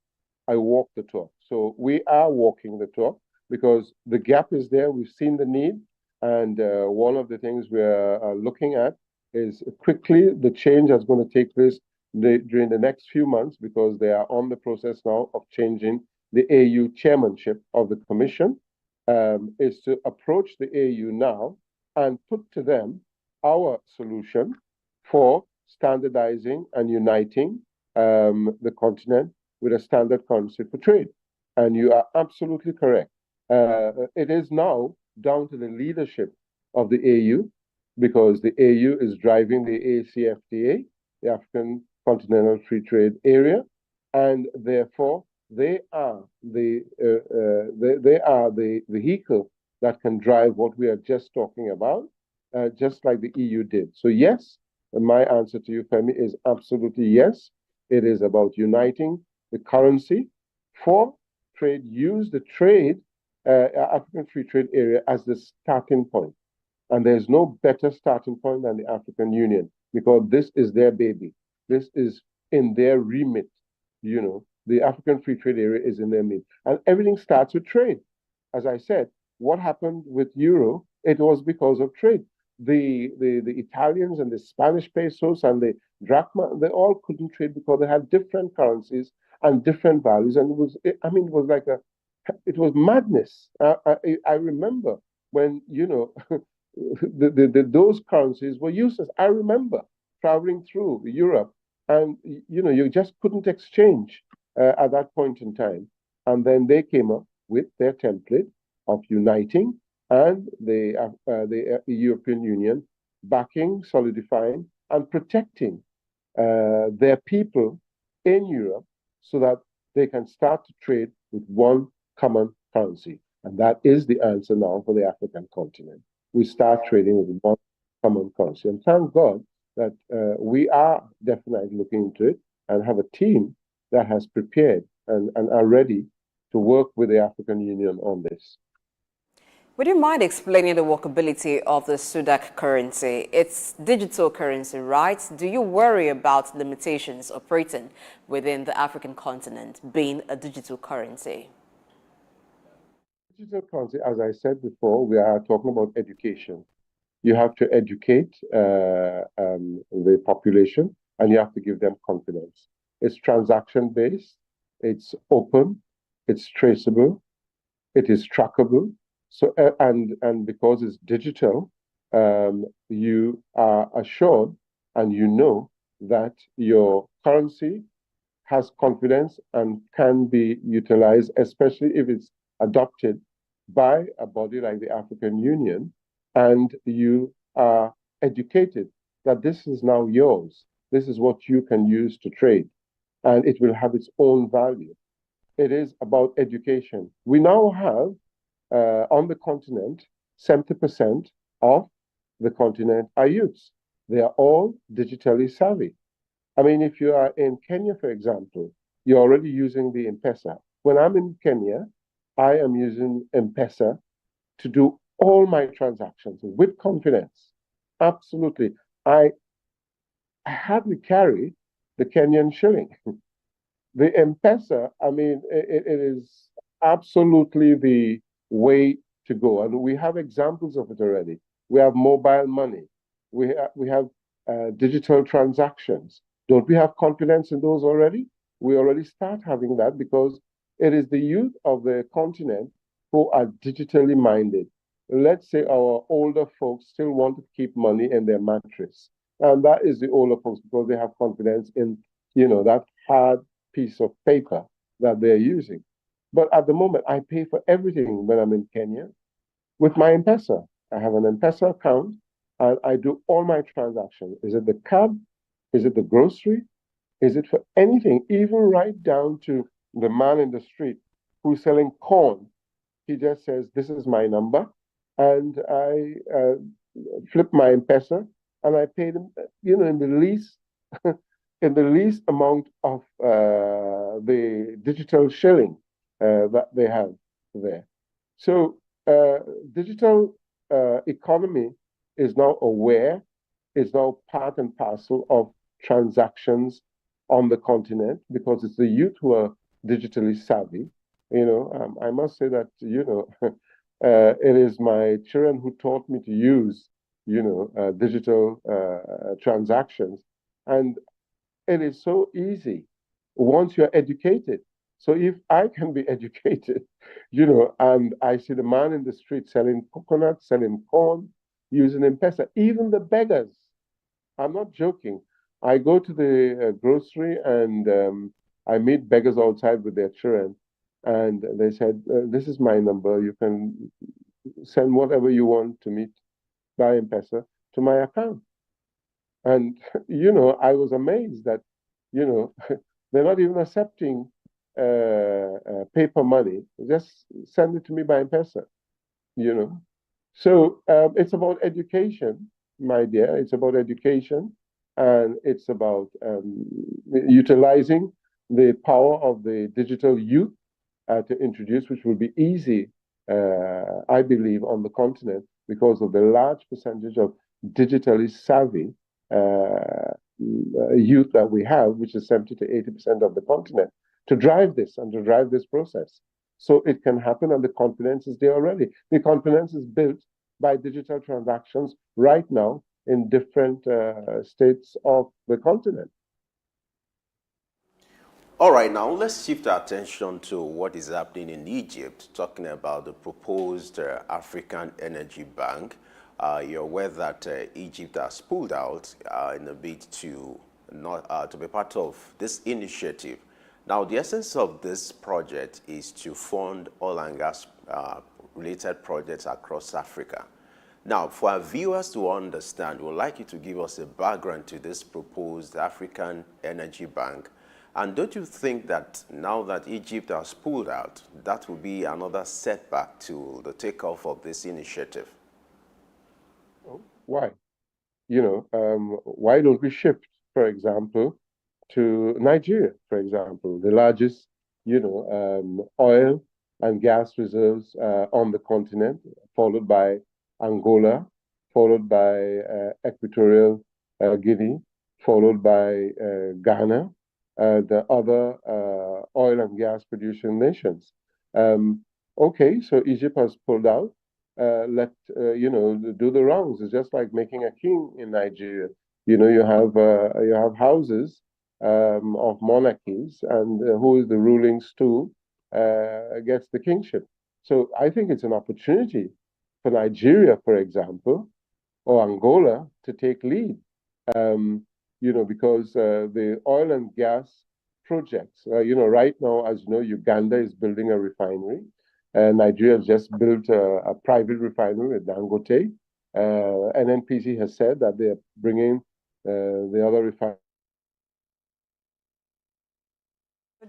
I walk the talk. So we are walking the talk because the gap is there. We've seen the need. And one of the things we're looking at is quickly the change that's going to take place during the next few months, because they are on the process now of changing the AU chairmanship of the Commission, is to approach the AU now and put to them our solution for standardizing and uniting the continent with a standard currency for trade. And you are absolutely correct. It is now down to the leadership of the AU, because the AU is driving the ACFTA, the African Continental Free Trade Area, and therefore they are the vehicle that can drive what we are just talking about, just like the EU did. So yes, my answer to you, Femi, is absolutely yes. It is about uniting the currency for trade. Use the trade African Free Trade Area as the starting point. And there's no better starting point than the African Union, because this is their baby. This is in their remit. You know, the African Free Trade Area is in their remit. And everything starts with trade. As I said, what happened with Euro, it was because of trade. The Italians and the Spanish pesos and the drachma, they all couldn't trade because they had different currencies and different values. And it was like it was madness. I remember when, you know, those currencies were useless. I remember traveling through Europe, and, you know, you just couldn't exchange at that point in time. And then they came up with their template of uniting, and the European Union backing, solidifying, and protecting their people in Europe so that they can start to trade with one common currency. And that is the answer now for the African continent. We start trading with one common currency. And thank God that we are definitely looking into it and have a team that has prepared and are ready to work with the African Union on this. Would you mind explaining the workability of the SOUQ currency? It's digital currency, right? Do you worry about limitations operating within the African continent being a digital currency? Digital currency, as I said before, we are talking about education. You have to educate the population, and you have to give them confidence. It's transaction-based, it's open, it's traceable, it is trackable. So, and because it's digital, you are assured and you know that your currency has confidence and can be utilized, especially if it's adopted by a body like the African Union, and you are educated that this is now yours. This is what you can use to trade, and it will have its own value. It is about education. We now have on the continent, 70% of the continent are youths. They are all digitally savvy. I mean, if you are in Kenya, for example, you're already using the M-Pesa. When I'm in Kenya, I am using M-Pesa to do all my transactions with confidence. Absolutely. I I hardly carry the Kenyan shilling. The M-Pesa, I mean, it is absolutely the way to go. And we have examples of it already. We have mobile money. We have digital transactions. Don't we have confidence in those already? We already start having that because it is the youth of the continent who are digitally minded. Let's say our older folks still want to keep money in their mattress. And that is the older folks because they have confidence in, that hard piece of paper that they're using. But at the moment, I pay for everything when I'm in Kenya with my M-Pesa. I have an M-Pesa account and I do all my transactions. Is it the cab? Is it the grocery? Is it for anything? Even right down to the man in the street who's selling corn. He just says, this is my number. And I flip my M-Pesa and I pay them, in the least in the least amount of the digital shilling that they have there. So digital economy is now aware, is now part and parcel of transactions on the continent because it's the youth who are digitally savvy. I must say that, it is my children who taught me to use, digital transactions. And it is so easy once you're educated. So if I can be educated, and I see the man in the street selling coconuts, selling corn, using M-Pesa, even the beggars, I'm not joking. I go to the grocery and I meet beggars outside with their children. And they said, this is my number. You can send whatever you want to me by M-Pesa to my account. And, I was amazed that, they're not even accepting paper money. Just send it to me by M-Pesa, So it's about education, my dear. It's about education. And it's about utilizing the power of the digital youth to introduce, which will be easy, I believe, on the continent because of the large percentage of digitally savvy youth that we have, which is 70 to 80% of the continent, to drive this and to drive this process. So it can happen, and the confidence is there already. The confidence is built by digital transactions right now in different states of the continent. All right, now let's shift our attention to what is happening in Egypt, talking about the proposed African Energy Bank. You're aware that Egypt has pulled out in a bid to be part of this initiative. Now, the essence of this project is to fund oil and gas related projects across Africa. Now, for our viewers to understand, we'd like you to give us a background to this proposed African Energy Bank. And don't you think that now that Egypt has pulled out, that will be another setback to the takeoff of this initiative? Why? Why don't we shift, for example, to Nigeria, for example, the largest, oil and gas reserves on the continent, followed by Angola, followed by Equatorial Guinea, followed by Ghana, the other oil and gas producing nations. Okay, so Egypt has pulled out. Do the wrongs. It's just like making a king in Nigeria. You have houses of monarchies, and who is the ruling stool gets the kingship. So I think it's an opportunity for Nigeria, for example, or Angola to take lead. Because the oil and gas projects, right now, as you know, Uganda is building a refinery. Nigeria has just built a private refinery with Dangote. NNPC has said that they're bringing the other refinery.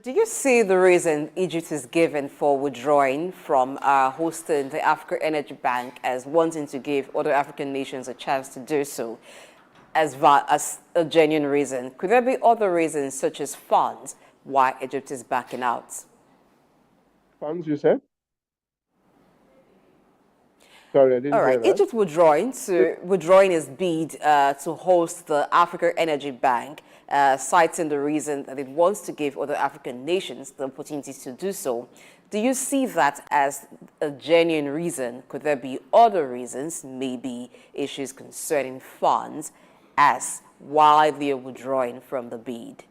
Do you see the reason Egypt is given for withdrawing from hosting the African Energy Bank as wanting to give other African nations a chance to do so as a genuine reason? Could there be other reasons, such as funds, why Egypt is backing out? Funds, you said? Sorry, I didn't All right, hear that. Egypt withdrawing its bid to host the Africa Energy Bank, citing the reason that it wants to give other African nations the opportunity to do so. Do you see that as a genuine reason? Could there be other reasons, maybe issues concerning funds, as why they are withdrawing from the bid?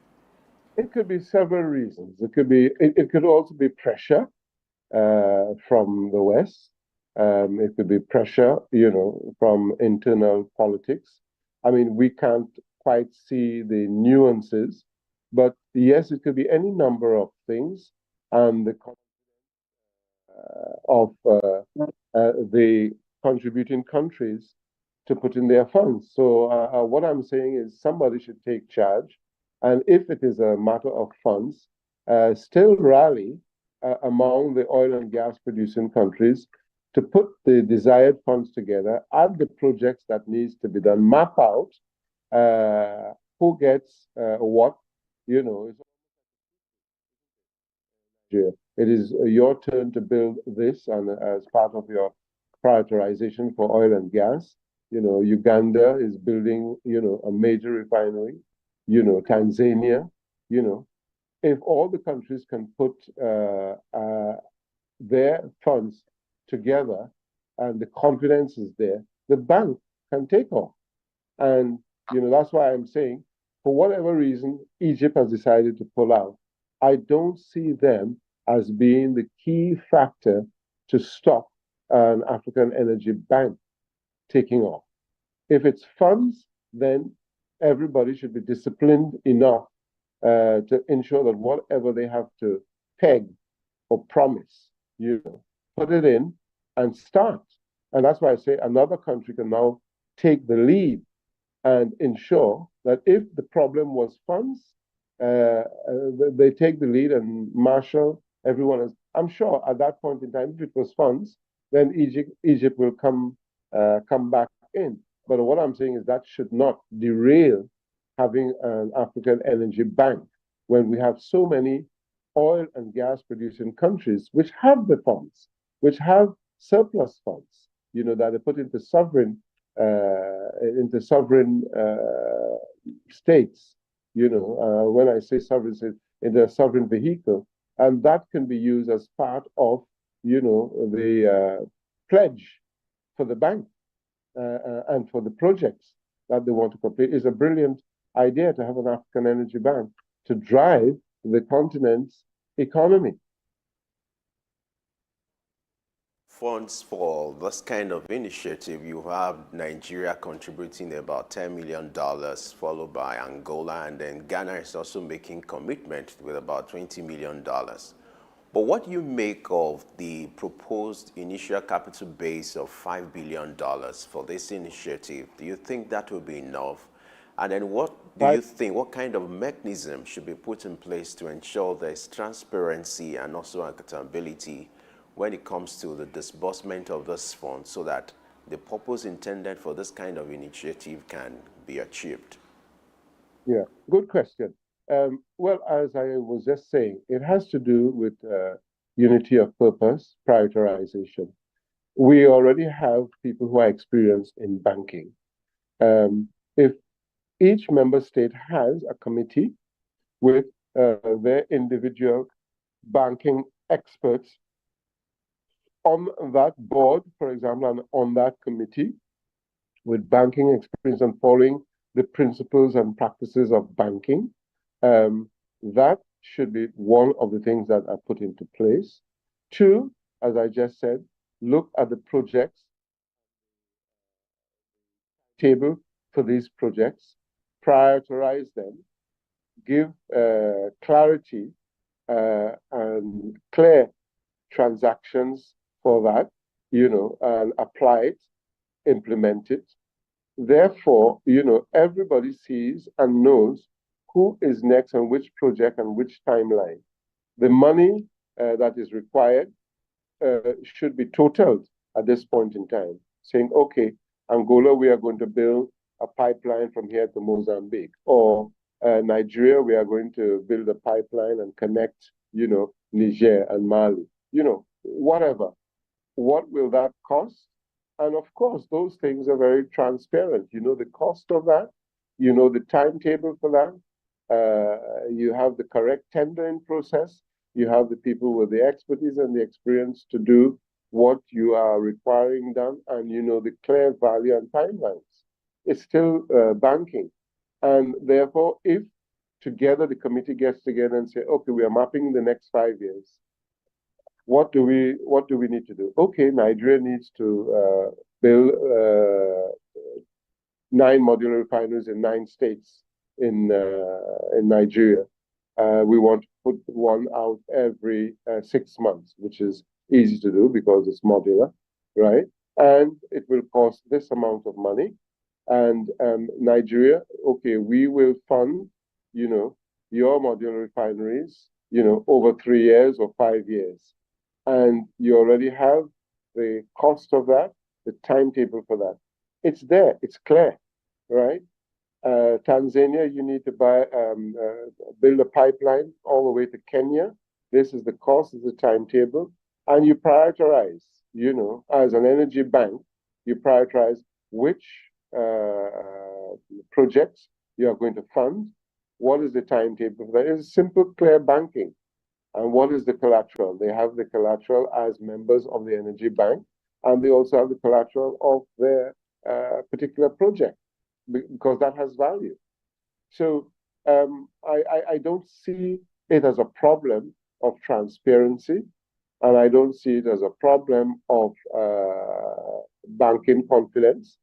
It could be several reasons. It could also be pressure from the West. It could be pressure, from internal politics. I mean, we can't quite see the nuances, but yes, it could be any number of things, and the contributing countries to put in their funds. So what I'm saying is somebody should take charge, and if it is a matter of funds, still rally among the oil and gas producing countries to put the desired funds together, add the projects that needs to be done, map out who gets what, it is your turn to build this, and as part of your prioritization for oil and gas, Uganda is building, a major refinery, Tanzania, if all the countries can put their funds together and the confidence is there, the bank can take off. And, that's why I'm saying, for whatever reason, Egypt has decided to pull out. I don't see them as being the key factor to stop an African Energy Bank taking off. If it's funds, then everybody should be disciplined enough to ensure that whatever they have to peg or promise, put it in and start. And that's why I say another country can now take the lead and ensure that if the problem was funds, they take the lead and marshal everyone else. I'm sure at that point in time, if it was funds, then Egypt will come back in. But what I'm saying is that should not derail having an African Energy Bank when we have so many oil and gas producing countries which have the funds, which have surplus funds, that they put into sovereign states. When I say sovereign state, in a sovereign vehicle, and that can be used as part of, the pledge for the bank and for the projects that they want to complete. It's a brilliant idea to have an African Energy Bank to drive the continent's economy. Funds for this kind of initiative, you have Nigeria contributing about $10 million, followed by Angola, and then Ghana is also making commitment with about $20 million. But what do you make of the proposed initial capital base of $5 billion for this initiative? Do you think that will be enough? And then what do you think, what kind of mechanism should be put in place to ensure there's transparency and also accountability when it comes to the disbursement of this fund so that the purpose intended for this kind of initiative can be achieved? Yeah, good question. Well, as I was just saying, it has to do with unity of purpose, prioritization. We already have people who are experienced in banking. If each member state has a committee with their individual banking experts on that board, for example, and on that committee with banking experience and following the principles and practices of banking, that should be one of the things that are put into place. Two, as I just said, look at the projects table for these projects, prioritize them, give clarity and clear transactions for that, and apply it, implement it. Therefore, everybody sees and knows who is next on which project and which timeline. The money that is required should be totaled at this point in time, saying, okay, Angola, we are going to build a pipeline from here to Mozambique, or Nigeria, we are going to build a pipeline and connect, Niger and Mali, whatever. What will that cost? And of course, those things are very transparent. You know the cost of that, you know the timetable for that, you have the correct tendering process, you have the people with the expertise and the experience to do what you are requiring done, and you know the clear value and timelines. It's still banking. And therefore, if together the committee gets together and say, okay, we are mapping the next 5 years, what do we need to do? Okay, Nigeria needs to build 9 modular refineries in 9 states in Nigeria. We want to put one out every 6 months, which is easy to do because it's modular, right? And it will cost this amount of money. And Nigeria, okay, we will fund, you know, your modular refineries, you know, over 3 years or 5 years. And you already have the cost of that, the timetable for that. It's there, it's clear, right? Tanzania, you need to build a pipeline all the way to Kenya. This is the cost, this is the timetable. And you prioritize, you know, as an energy bank, you prioritize which projects you are going to fund. What is the timetable? That is simple, clear banking. And what is the collateral? They have the collateral as members of the energy bank, and they also have the collateral of their particular project, because that has value. So I don't see it as a problem of transparency, and I don't see it as a problem of banking confidence.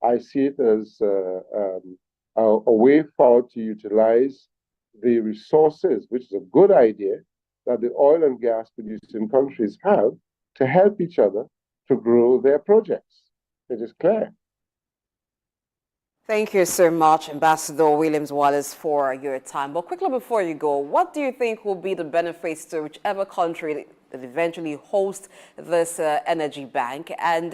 I see it as a way forward to utilize the resources, which is a good idea, that the oil and gas producing countries have to help each other to grow their projects. It is clear. Thank you so much, Ambassador Williams Wallace, for your time. But quickly before you go, what do you think will be the benefits to whichever country that eventually hosts this energy bank? And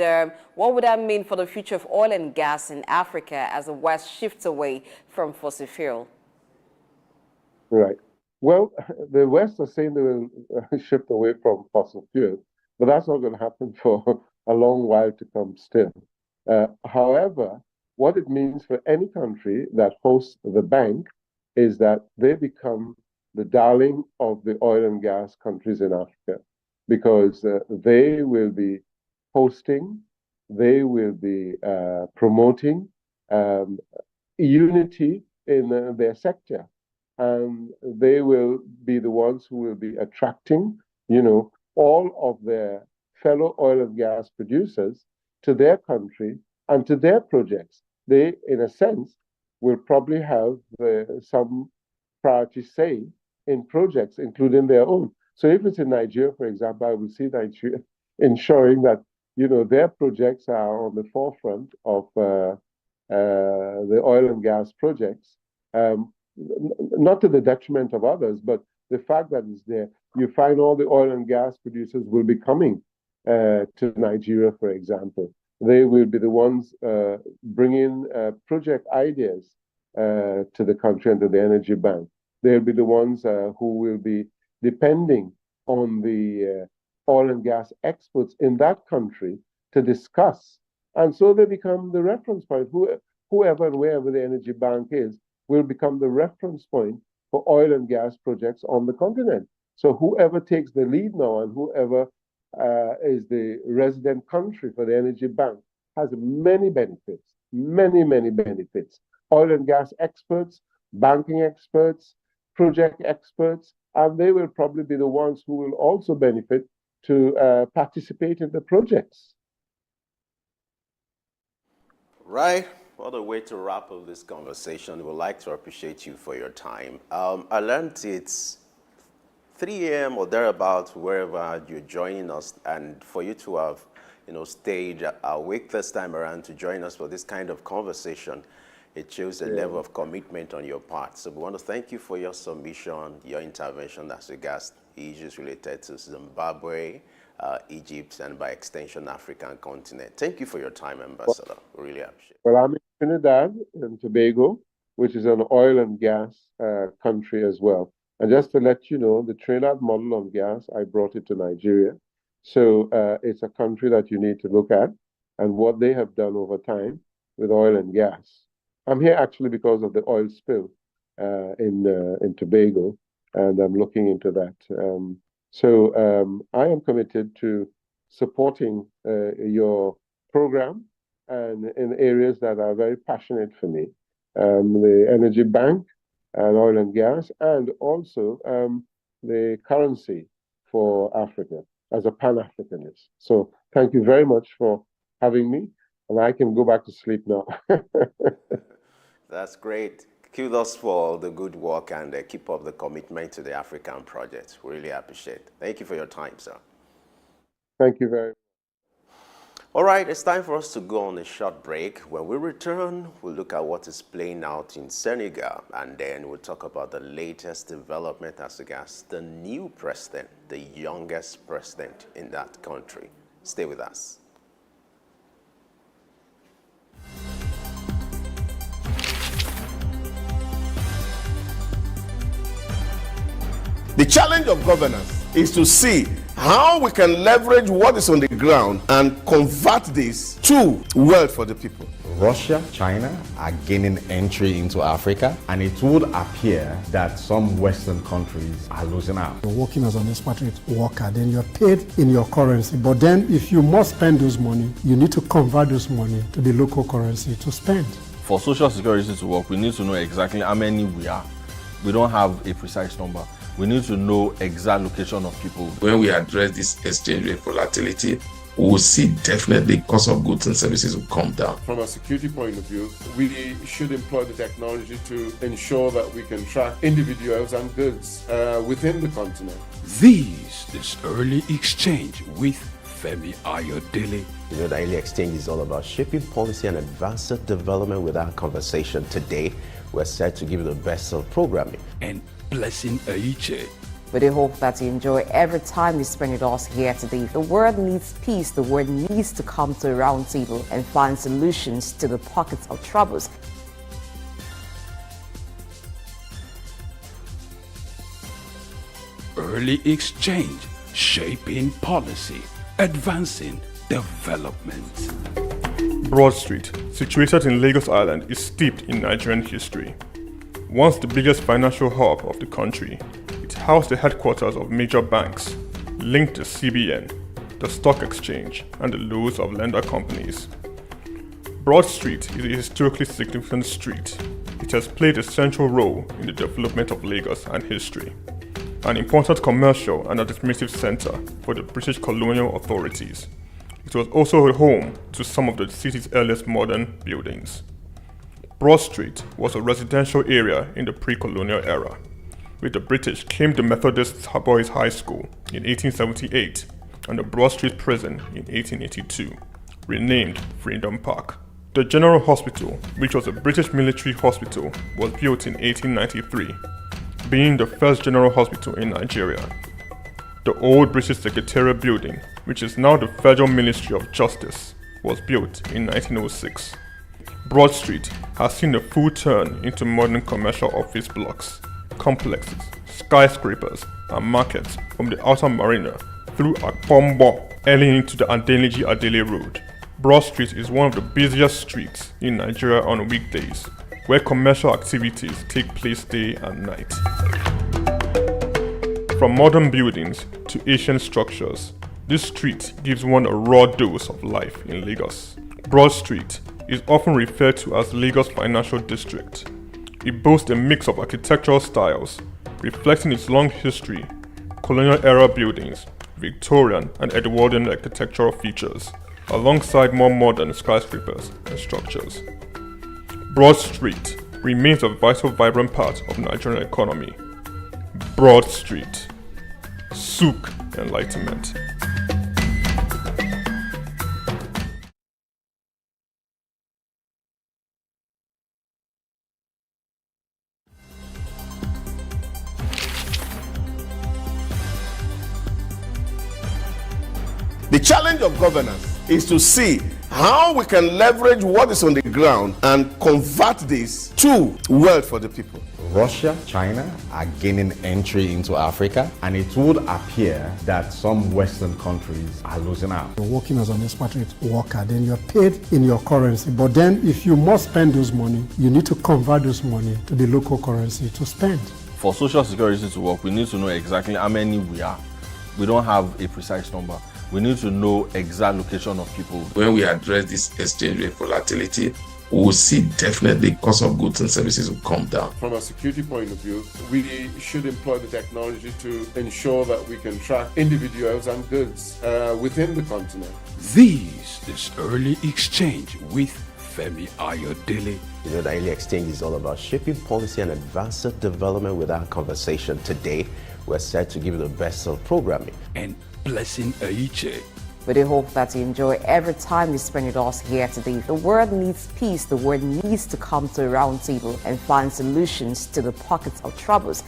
what would that mean for the future of oil and gas in Africa as the West shifts away from fossil fuel? Right. Well, the West are saying they will shift away from fossil fuel, but that's not going to happen for a long while to come still. However, what it means for any country that hosts the bank is that they become the darling of the oil and gas countries in Africa, because they will be hosting, they will be promoting unity in their sector. And they will be the ones who will be attracting, you know, all of their fellow oil and gas producers to their country and to their projects. They, in a sense, will probably have some priority say in projects, including their own. So if it's in Nigeria, for example, I will see Nigeria ensuring that, you know, their projects are on the forefront of the oil and gas projects. Not to the detriment of others, but the fact that it's there, you find all the oil and gas producers will be coming to Nigeria, for example. They will be the ones bringing project ideas to the country and to the energy bank. They'll be the ones who will be depending on the oil and gas experts in that country to discuss. And so they become the reference point. Whoever and wherever the energy bank is will become the reference point for oil and gas projects on the continent. So whoever takes the lead now and whoever is the resident country for the energy bank has many benefits, many benefits. Oil and gas experts, banking experts, project experts, and they will probably be the ones who will also benefit to participate in the projects. Right. What a way to wrap up this conversation. We'd like to appreciate you for your time. I learned it's 3 a.m. or thereabouts, wherever you're joining us, and for you to have, you know, stayed awake this time around to join us for this kind of conversation, it shows a level of commitment on your part. So we want to thank you for your submission, your intervention as regards issues related to Zimbabwe, Egypt, and by extension, African continent. Thank you for your time, Ambassador. Really appreciate it. Well, I'm in Trinidad and Tobago, which is an oil and gas country as well. And just to let you know, the Trinidad model on gas, I brought it to Nigeria. So it's a country that you need to look at. and what they have done over time with oil and gas. I'm here actually because of the oil spill in Tobago, and I'm looking into that. I am committed to supporting your program and in areas that are very passionate for me, the energy bank and oil and gas, and also the currency for Africa as a Pan-Africanist. So thank you very much for having me, and I can go back to sleep now. That's great. Kudos for the good work and keep up the commitment to the African project. We really appreciate it. Thank you for your time, sir. Thank you very much. All right, it's time for us to go on a short break. When we return, we'll look at what is playing out in Senegal, and then we'll talk about the latest development as regards the new president, the youngest president in that country. Stay with us. The challenge of governance is to see how we can leverage what is on the ground and convert this to wealth for the people. Russia, China are gaining entry into Africa, and it would appear that some Western countries are losing out. You're working as an expatriate worker, then you're paid in your currency. But then if you must spend those money, you need to convert those money to the local currency to spend. For Social Security to work, we need to know exactly how many we are. We don't have a precise number. We need to know exact location of people. When we address this exchange rate volatility, we will see definitely cost of goods and services will come down. From a security point of view, we should employ the technology to ensure that we can track individuals and goods within the continent. This is Early Exchange with Femi Ayodele. You know, the Early Exchange is all about shaping policy and advancing development. With our conversation today, we're set to give you the best of programming. And Blessing Aiche. We do hope that you enjoy every time you spend with us here today. The world needs peace. The world needs to come to a round table and find solutions to the pockets of troubles. Early Exchange, shaping policy, advancing development. Broad Street, situated in Lagos Island, is steeped in Nigerian history. Once the biggest financial hub of the country, it housed the headquarters of major banks, linked the CBN, the stock exchange, and the loads of lender companies. Broad Street is a historically significant street. It has played a central role in the development of Lagos and history, an important commercial and administrative center for the British colonial authorities. It was also a home to some of the city's earliest modern buildings. Broad Street was a residential area in the pre-colonial era. With the British came the Methodist Boys High School in 1878 and the Broad Street Prison in 1882, renamed Freedom Park. The General Hospital, which was a British military hospital, was built in 1893, being the first general hospital in Nigeria. The old British Secretariat building, which is now the Federal Ministry of Justice, was built in 1906. Broad Street has seen a full turn into modern commercial office blocks, complexes, skyscrapers, and markets from the outer marina through Akpombo, early into the Adeniji-Adele Road. Broad Street is one of the busiest streets in Nigeria on weekdays, where commercial activities take place day and night. From modern buildings to ancient structures, this street gives one a raw dose of life in Lagos. Broad Street is often referred to as Lagos Financial District. It boasts a mix of architectural styles, reflecting its long history, colonial-era buildings, Victorian and Edwardian architectural features, alongside more modern skyscrapers and structures. Broad Street remains a vital, vibrant part of the Nigerian economy. Broad Street. SOUQ Enlightenment. The challenge of governance is to see how we can leverage what is on the ground and convert this to wealth for the people. Russia, China are gaining entry into Africa, and it would appear that some Western countries are losing out. You're working as an expatriate worker, then you're paid in your currency. But then if you must spend those money, you need to convert those money to the local currency to spend. For Social Security to work, we need to know exactly how many we are. We don't have a precise number. We need to know exact location of people. When we address this exchange rate volatility, we will see definitely cost of goods and services will come down. From a security point of view, we should employ the technology to ensure that we can track individuals and goods within the continent. This is Early Exchange with Femi Ayodele. You know, the Early Exchange is all about shaping policy and advancing development with our conversation. Today, we're set to give you the best of programming. And Blessing Aiche. We do hope that you enjoy every time you spend with us here today. The world needs peace. The world needs to come to a round table and find solutions to the pockets of troubles.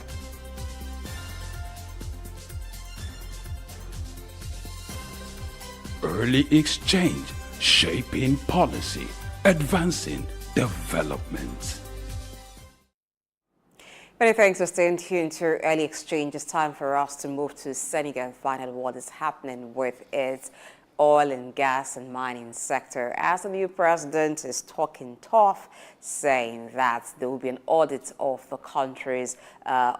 Early Exchange, shaping policy, advancing development. Many thanks for staying tuned to Early Exchange. It's time for us to move to Senegal and find out what is happening with its oil and gas and mining sector, as the new president is talking tough, saying that there will be an audit of the country's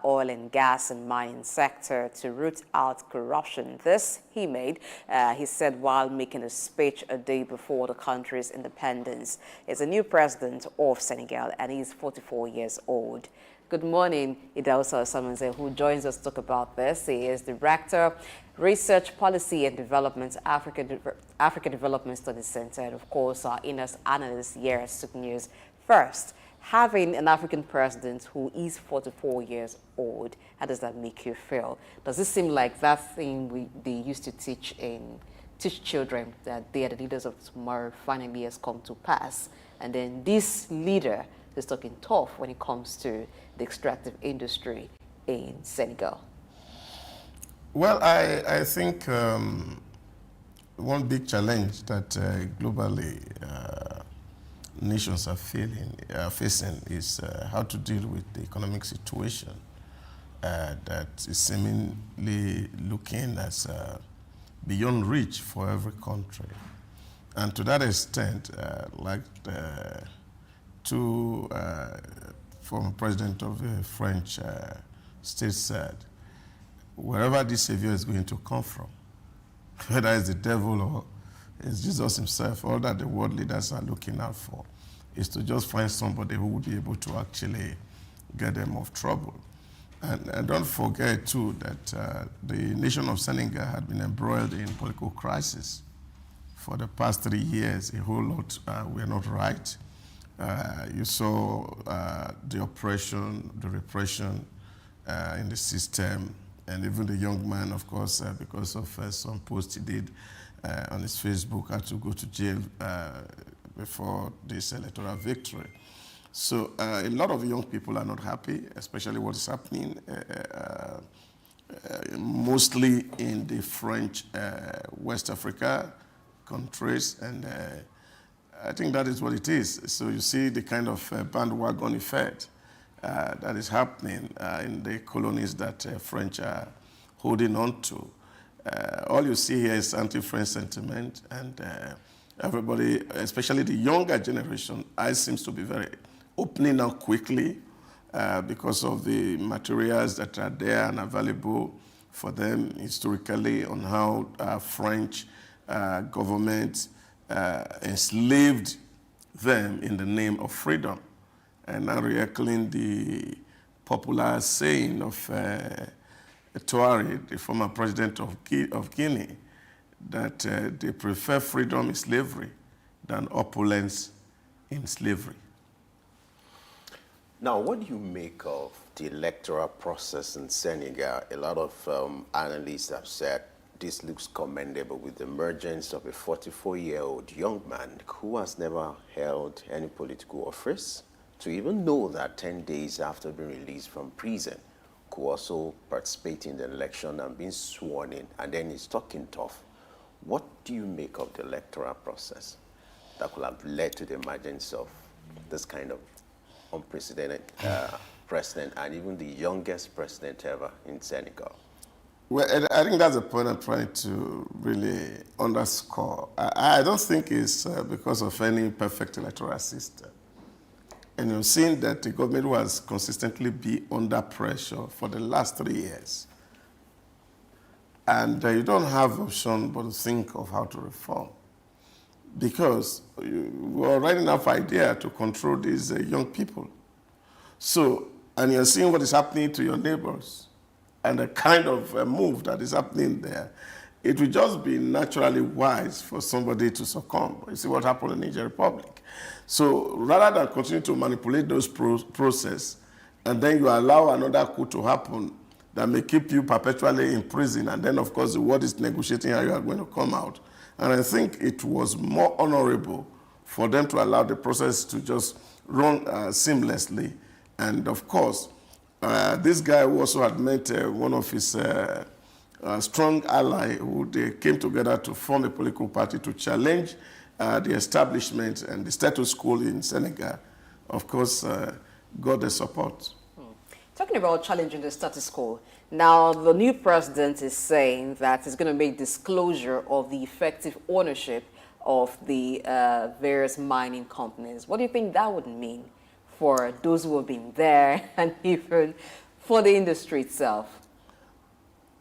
oil and gas and mining sector to root out corruption. This he made, he said, while making a speech a day before the country's independence. He's a new president of Senegal and he's 44 years old. Good morning, Idausa Samanze, who joins us to talk about this. He is Director, Research Policy and Development, Africa Development Studies Center, and of course, our in-house analyst here at SOUQ News. First, having an African president who is 44 years old, how does that make you feel? Does it seem like that thing they used to teach children, that they are the leaders of tomorrow, finally has come to pass? And then this leader is talking tough when it comes to the extractive industry in Senegal. Well, I think one big challenge that globally nations are facing is how to deal with the economic situation that is seemingly looking as beyond reach for every country. And to that extent, like two former president of the French state said, wherever this savior is going to come from, whether it's the devil or it's Jesus himself, all that the world leaders are looking out for is to just find somebody who will be able to actually get them off trouble. And don't forget, too, that the nation of Senegal had been embroiled in political crisis for the past 3 years. A whole lot were not right. You saw the oppression, the repression in the system, and even the young man, of course, because of some posts he did on his Facebook, had to go to jail before this electoral victory. So a lot of young people are not happy, especially what is happening mostly in the French West Africa countries, and I think that is what it is. So you see the kind of bandwagon effect that is happening in the colonies that French are holding on to. All you see here is anti-French sentiment, and everybody, especially the younger generation, eyes seems to be very opening up quickly because of the materials that are there and available for them historically on how French government enslaved them in the name of freedom. And now re-echoing the popular saying of Touareg, the former president of Guinea, that they prefer freedom in slavery than opulence in slavery. Now, what do you make of the electoral process in Senegal? A lot of analysts have said this looks commendable with the emergence of a 44-year-old young man who has never held any political office, to even know that 10 days after being released from prison, could also participate in the election and being sworn in, and then he's talking tough. What do you make of the electoral process that could have led to the emergence of this kind of unprecedented president and even the youngest president ever in Senegal. Well, and I think that's the point I'm trying to really underscore. I don't think it's because of any perfect electoral system. And you've seen that the government was consistently be under pressure for the last 3 years. And you don't have option but to think of how to reform. Because we already enough idea to control these young people. So, and you're seeing what is happening to your neighbors and the kind of move that is happening there, it will just be naturally wise for somebody to succumb. You see what happened in the Niger Republic. So rather than continue to manipulate those process, and then you allow another coup to happen that may keep you perpetually in prison, and then of course the world is negotiating how you are going to come out. And I think it was more honorable for them to allow the process to just run seamlessly. And of course, this guy who also had met one of his strong ally who they came together to form a political party to challenge the establishment and the status quo in Senegal, of course, got the support. Talking about challenging the status quo, now the new president is saying that he's going to make disclosure of the effective ownership of the various mining companies. What do you think that would mean for those who have been there and even for the industry itself?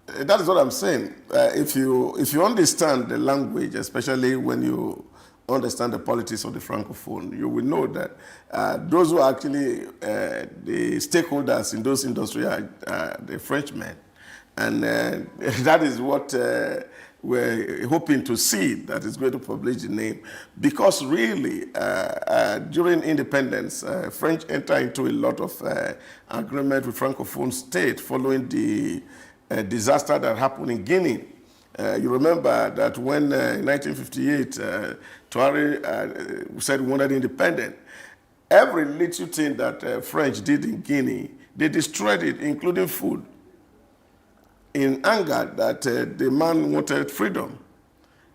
That is what I'm saying. If you understand the language, especially when you understand the politics of the Francophone, you will know that those who are actually the stakeholders in those industries are the Frenchmen. And that is what we're hoping to see, that is going to publish the name. Because really, during independence, French entered into a lot of agreement with Francophone state following the disaster that happened in Guinea. You remember that when in 1958, Touareg said we wanted independence, every little thing that French did in Guinea, they destroyed it, including food. In anger that the man wanted freedom.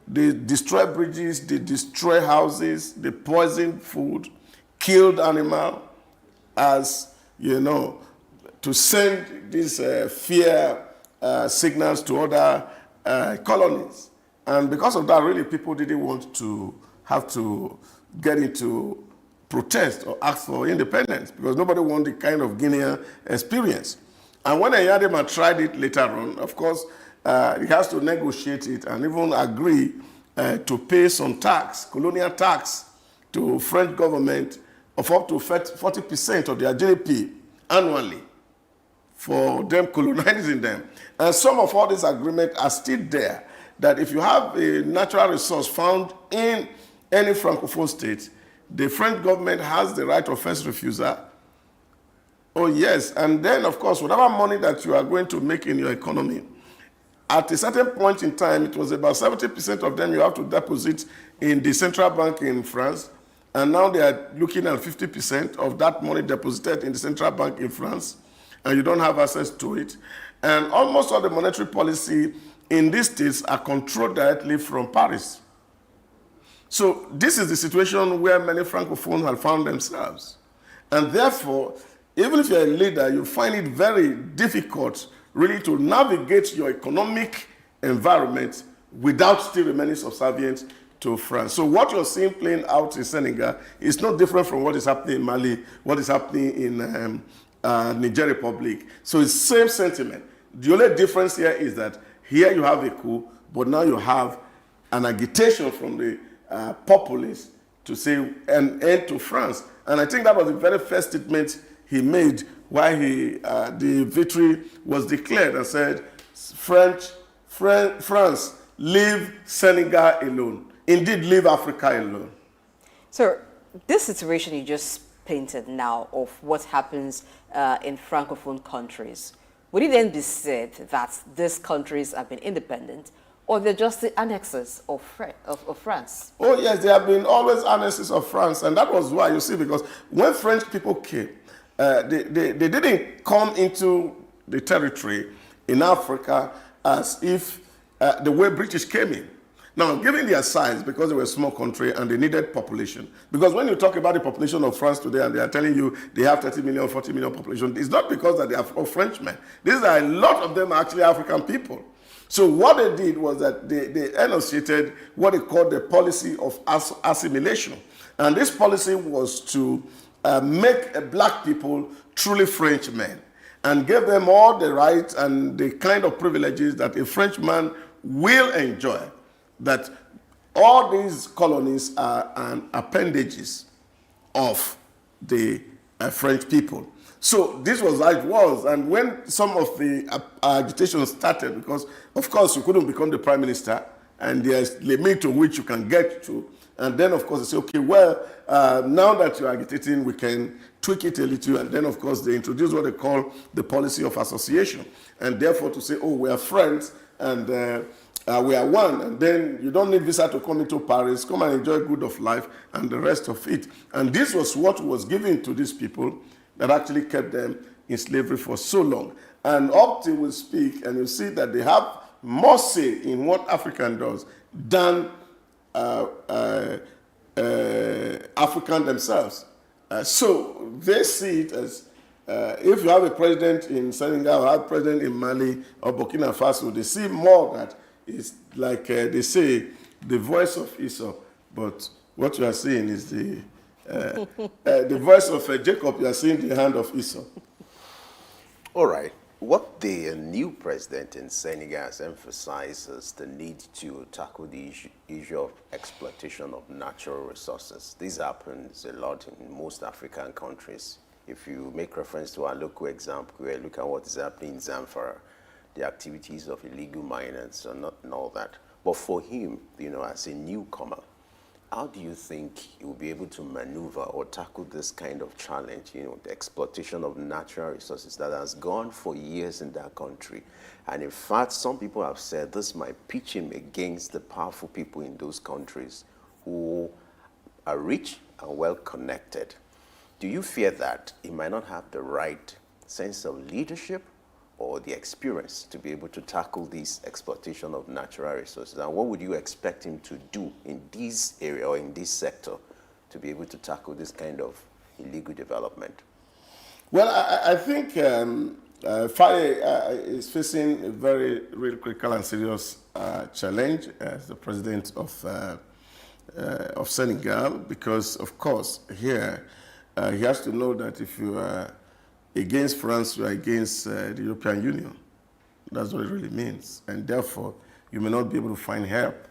They destroyed bridges, they destroyed houses, they poisoned food, killed animals, as, you know, to send these fear signals to other colonies. And because of that, really, people didn't want to have to get into protest or ask for independence because nobody wanted the kind of Guinean experience. And when Eyadema tried it later on, of course, he has to negotiate it and even agree to pay some tax, colonial tax, to French government of up to 40% of their GDP annually for them colonizing them. And some of all these agreements are still there, that if you have a natural resource found in any Francophone state, the French government has the right of first refusal. Oh, yes. And then, of course, whatever money that you are going to make in your economy, at a certain point in time, it was about 70% of them you have to deposit in the central bank in France. And now they are looking at 50% of that money deposited in the central bank in France, and you don't have access to it. And almost all the monetary policy in these states are controlled directly from Paris. So this is the situation where many Francophones have found themselves. And therefore, even if you're a leader, you find it very difficult really to navigate your economic environment without still remaining subservient to France. So what you're seeing playing out in Senegal is not different from what is happening in Mali, what is happening in Niger Republic. So it's the same sentiment. The only difference here is that here you have a coup, but now you have an agitation from the populace to say an end to France. And I think that was the very first statement he made while the victory was declared and said, France, leave Senegal alone. Indeed, leave Africa alone. So this situation you just painted now of what happens in Francophone countries, would it then be said that these countries have been independent, or they're just the annexes of France? Oh, yes, they have been always annexes of France. And that was why, you see, because when French people came, they didn't come into the territory in Africa as if the way British came in. Now, given their size, because they were a small country and they needed population, because when you talk about the population of France today and they are telling you they have 30 million, 40 million population, it's not because that they are all Frenchmen. These are a lot of them are actually African people. So what they did was that they enunciated what they called the policy of assimilation. And this policy was to make black people truly Frenchmen and give them all the rights and the kind of privileges that a Frenchman will enjoy. That all these colonies are appendages of the French people. So this was how it was. And when some of the agitation started, because of course you couldn't become the prime minister, and there's a limit to which you can get to. And then of course they say, okay, well, now that you're agitating, we can tweak it a little. And then of course they introduce what they call the policy of association. And therefore to say, oh, we are friends and we are one. And then you don't need visa to come into Paris, come and enjoy good of life and the rest of it. And this was what was given to these people that actually kept them in slavery for so long. And up till we speak, and you see that they have more say in what African does than African themselves. So they see it as, if you have a president in Senegal, or have a president in Mali or Burkina Faso, they see more that it's like they say, the voice of Esau, but what you are seeing is the voice of Jacob, you are seeing the hand of Esau. All right. What the new president in Senegal has emphasized is the need to tackle the issue of exploitation of natural resources. This happens a lot in most African countries. If you make reference to our local example, we look at what is happening in Zamfara, the activities of illegal miners and all that. But for him, as a newcomer, how do you think he will be able to maneuver or tackle this kind of challenge, the exploitation of natural resources that has gone for years in that country? And in fact, some people have said this might pitch him against the powerful people in those countries who are rich and well connected. Do you fear that he might not have the right sense of leadership or the experience to be able to tackle this exploitation of natural resources? And what would you expect him to do in this area or in this sector to be able to tackle this kind of illegal development? Well, I think Faye is facing a very real critical and serious challenge as the president of Senegal, because of course here he has to know that if you are against France, you are against the European Union. That's what it really means. And therefore, you may not be able to find help.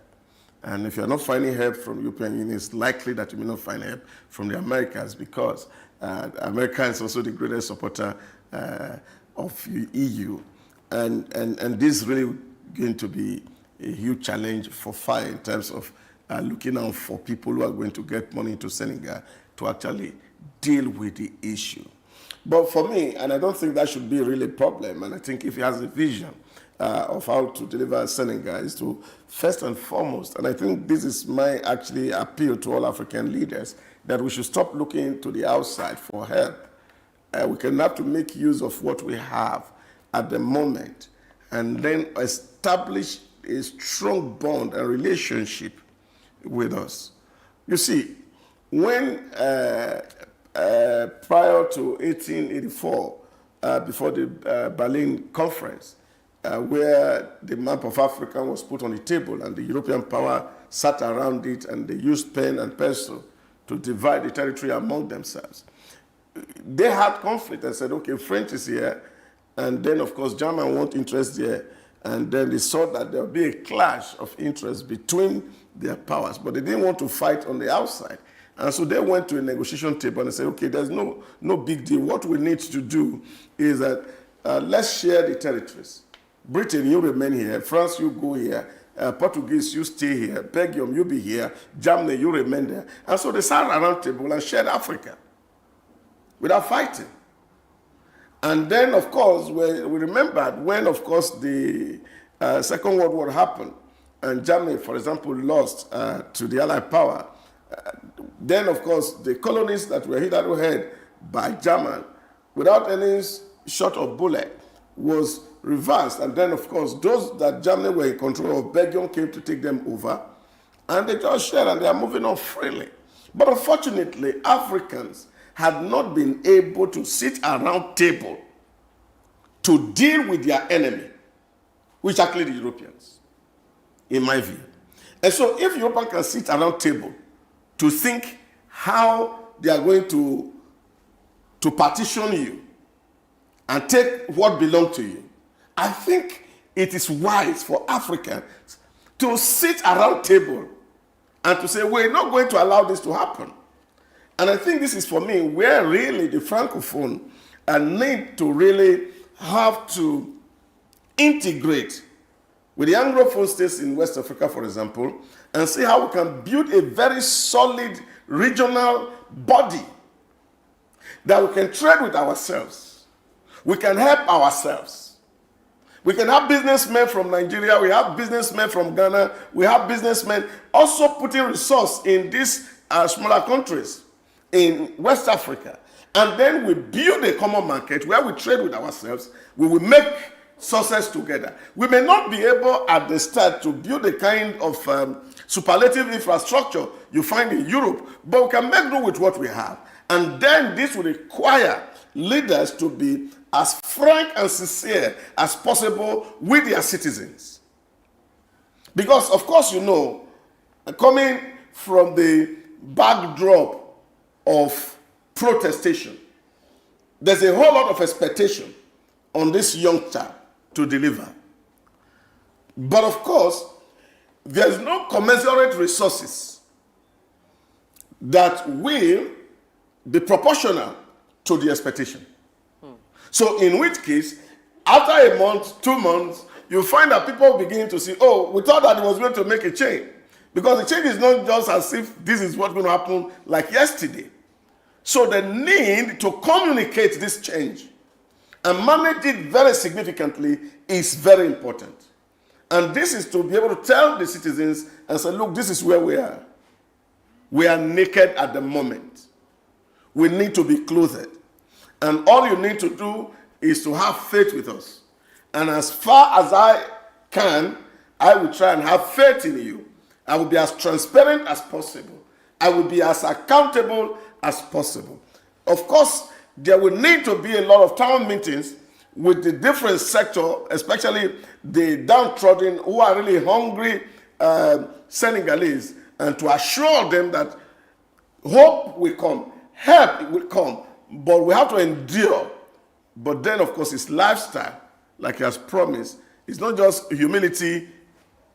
And if you're not finding help from the European Union, it's likely that you may not find help from the Americans, because America is also the greatest supporter of EU. And this is really going to be a huge challenge for Faye in terms of looking out for people who are going to get money into Senegal to actually deal with the issue. But for me, and I don't think that should be really a problem, and I think if he has a vision of how to deliver Senegal, is to first and foremost, and I think this is my actually appeal to all African leaders, that we should stop looking to the outside for help. We can have to make use of what we have at the moment and then establish a strong bond and relationship with us. You see, when prior to 1884, before the Berlin Conference, where the map of Africa was put on the table and the European power sat around it and they used pen and pencil to divide the territory among themselves. They had conflict and said, okay, French is here, and then of course German want interest there, and then they saw that there would be a clash of interest between their powers, but they didn't want to fight on the outside. And so they went to a negotiation table and said, okay, there's no big deal. What we need to do is that let's share the territories. Britain, you remain here. France, you go here. Portuguese, you stay here. Belgium, you be here. Germany, you remain there. And so they sat around the table and shared Africa without fighting. And then, of course, we remembered when, of course, the Second World War happened and Germany, for example, lost to the Allied power. Then, of course, the colonies that were hitherto held by German, without any shot of bullet, was reversed. And then, of course, those that Germany were in control of, Belgium came to take them over. And they just shared and they are moving on freely. But unfortunately, Africans had not been able to sit around table to deal with their enemy, which are clearly the Europeans, in my view. And so if Europeans can sit around table to think how they are going to partition you and take what belongs to you, I think it is wise for Africans to sit around table and to say, we're not going to allow this to happen. And I think this is, for me, where really the Francophone need to really have to integrate with the Anglophone states in West Africa, for example, and see how we can build a very solid regional body that we can trade with ourselves. We can help ourselves. We can have businessmen from Nigeria, we have businessmen from Ghana, we have businessmen also putting resource in these smaller countries in West Africa. And then we build a common market where we trade with ourselves, we will make success together. We may not be able at the start to build the kind of superlative infrastructure you find in Europe, but we can make do with what we have. And then this will require leaders to be as frank and sincere as possible with their citizens. Because, of course, you know, coming from the backdrop of protestation, there's a whole lot of expectation on this young child to deliver. But, of course, there's no commensurate resources that will be proportional to the expectation. So in which case, after a month, 2 months, you find that people begin to see, oh, we thought that it was going to make a change. Because the change is not just as if this is what's going to happen like yesterday. So the need to communicate this change and manage it very significantly is very important. And this is to be able to tell the citizens and say, look, this is where we are. We are naked at the moment. We need to be clothed. And all you need to do is to have faith with us. And as far as I can, I will try and have faith in you. I will be as transparent as possible. I will be as accountable as possible. Of course, there will need to be a lot of town meetings with the different sector, especially the downtrodden who are really hungry Senegalese, and to assure them that hope will come, help will come, but we have to endure. But then, of course, it's lifestyle, like he has promised. It's not just humility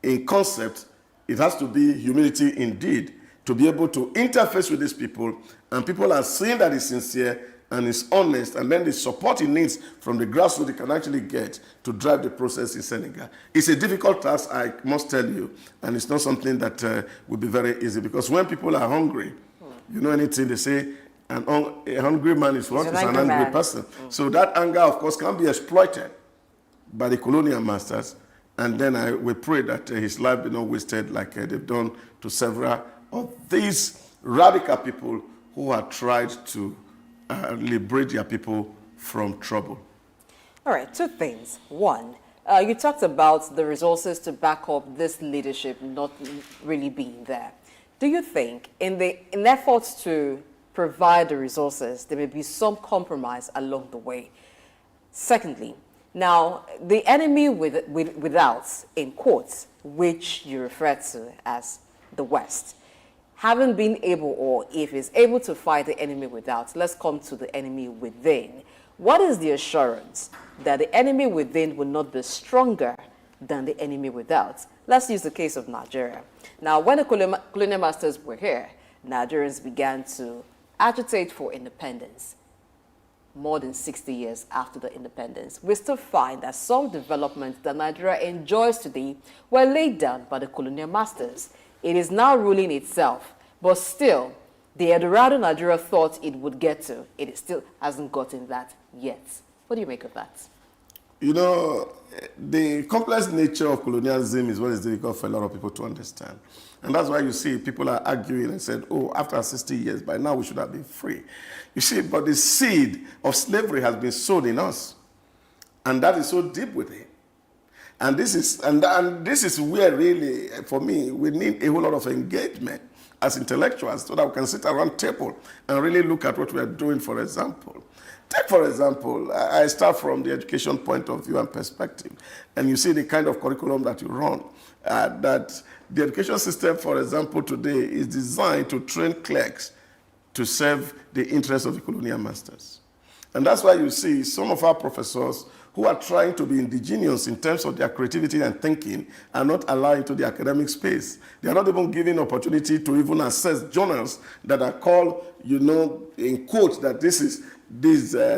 in concept. It has to be humility indeed, to be able to interface with these people, and people are seeing that he's sincere and is honest, and then the support he needs from the grassroots he can actually get to drive the process in Senegal. It's a difficult task, I must tell you, and it's not something that will be very easy, because when people are hungry, you know anything, they say, a hungry man is what? Is an angry person. So that anger, of course, can be exploited by the colonial masters, and then we pray that his life be not wasted like they've done to several of these radical people who have tried to liberate their people from trouble. All right, two things. One, you talked about the resources to back up this leadership not really being there. Do you think in efforts to provide the resources, there may be some compromise along the way? Secondly, now the enemy without, in quotes, which you refer to as the West, haven't been able, or if it's able to fight the enemy without, let's come to the enemy within. What is the assurance that the enemy within will not be stronger than the enemy without? Let's use the case of Nigeria. Now, when the colonial masters were here, Nigerians began to agitate for independence. More than 60 years after the independence, we still find that some developments that Nigeria enjoys today were laid down by the colonial masters. It is now ruling itself, but still, the Eldorado Nigeria thought it would get to, it still hasn't gotten that yet. What do you make of that? You know, the complex nature of colonialism is what is difficult for a lot of people to understand. And that's why you see people are arguing and said, oh, after 60 years, by now we should have been free. You see, but the seed of slavery has been sown in us. And that is so deep within. And this is where really, for me, we need a whole lot of engagement as intellectuals so that we can sit around table and really look at what we are doing. For example, I start from the education point of view and perspective, and you see the kind of curriculum that you run. That the education system, for example, today is designed to train clerks to serve the interests of the colonial masters. And that's why you see some of our professors who are trying to be indigenous in terms of their creativity and thinking are not allowed into the academic space. They are not even given opportunity to even access journals that are called, in quotes, that this is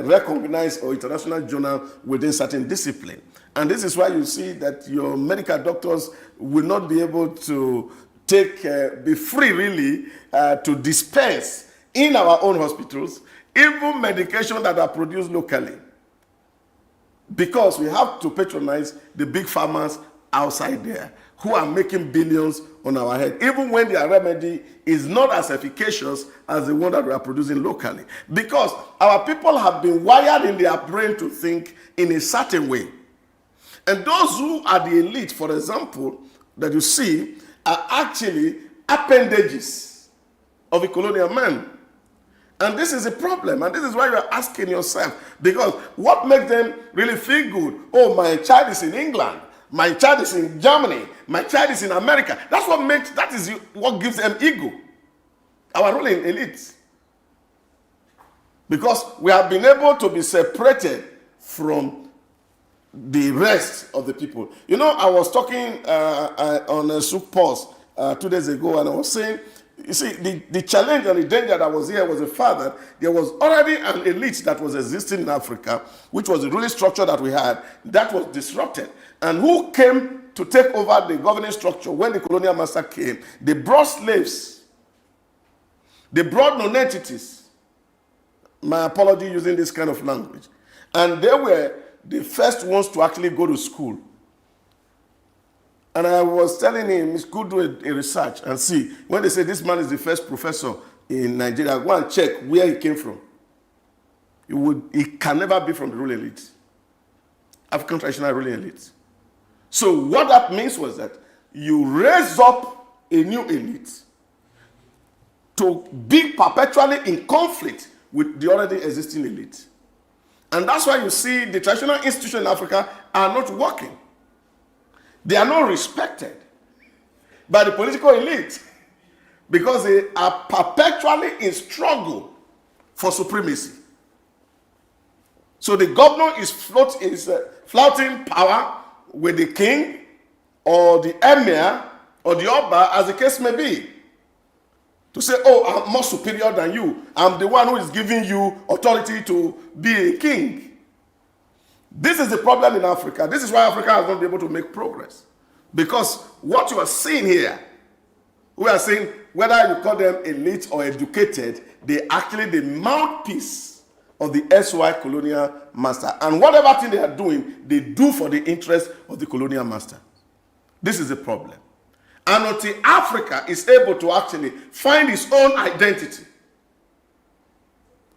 recognized or international journal within certain discipline. And this is why you see that your medical doctors will not be able to be free really to dispense in our own hospitals even medication that are produced locally, because we have to patronize the big farmers outside there who are making billions on our head, even when their remedy is not as efficacious as the one that we are producing locally. Because our people have been wired in their brain to think in a certain way. And those who are the elite, for example, that you see, are actually appendages of a colonial man. And this is a problem, and this is why you are asking yourself, because what makes them really feel good? Oh, my child is in England, my child is in Germany, my child is in America. That is what gives them ego, our ruling elite. Because we have been able to be separated from the rest of the people. I was talking on a SOUQ Pulse 2 days ago, and I was saying, you see, the challenge and the danger that was here was the fact that there was already an elite that was existing in Africa, which was the ruling structure that we had, that was disrupted. And who came to take over the governing structure when the colonial master came? They brought slaves. They brought non-entities. My apology using this kind of language. And they were the first ones to actually go to school. And I was telling him, he could do a research and see. When they say this man is the first professor in Nigeria, go and check where he came from. He can never be from the ruling elite. African traditional ruling elite. So what that means was that you raise up a new elite to be perpetually in conflict with the already existing elite. And that's why you see the traditional institutions in Africa are not working. They are not respected by the political elite because they are perpetually in struggle for supremacy. So the governor is flouting power with the king or the emir or the Oba, as the case may be, to say, oh, I'm more superior than you. I'm the one who is giving you authority to be a king. This is the problem in Africa. This is why Africa has not been able to make progress. Because what you are seeing here, we are saying, whether you call them elite or educated, they actually the mouthpiece of the SOUQ colonial master. And whatever thing they are doing, they do for the interest of the colonial master. This is the problem. And until Africa is able to actually find its own identity,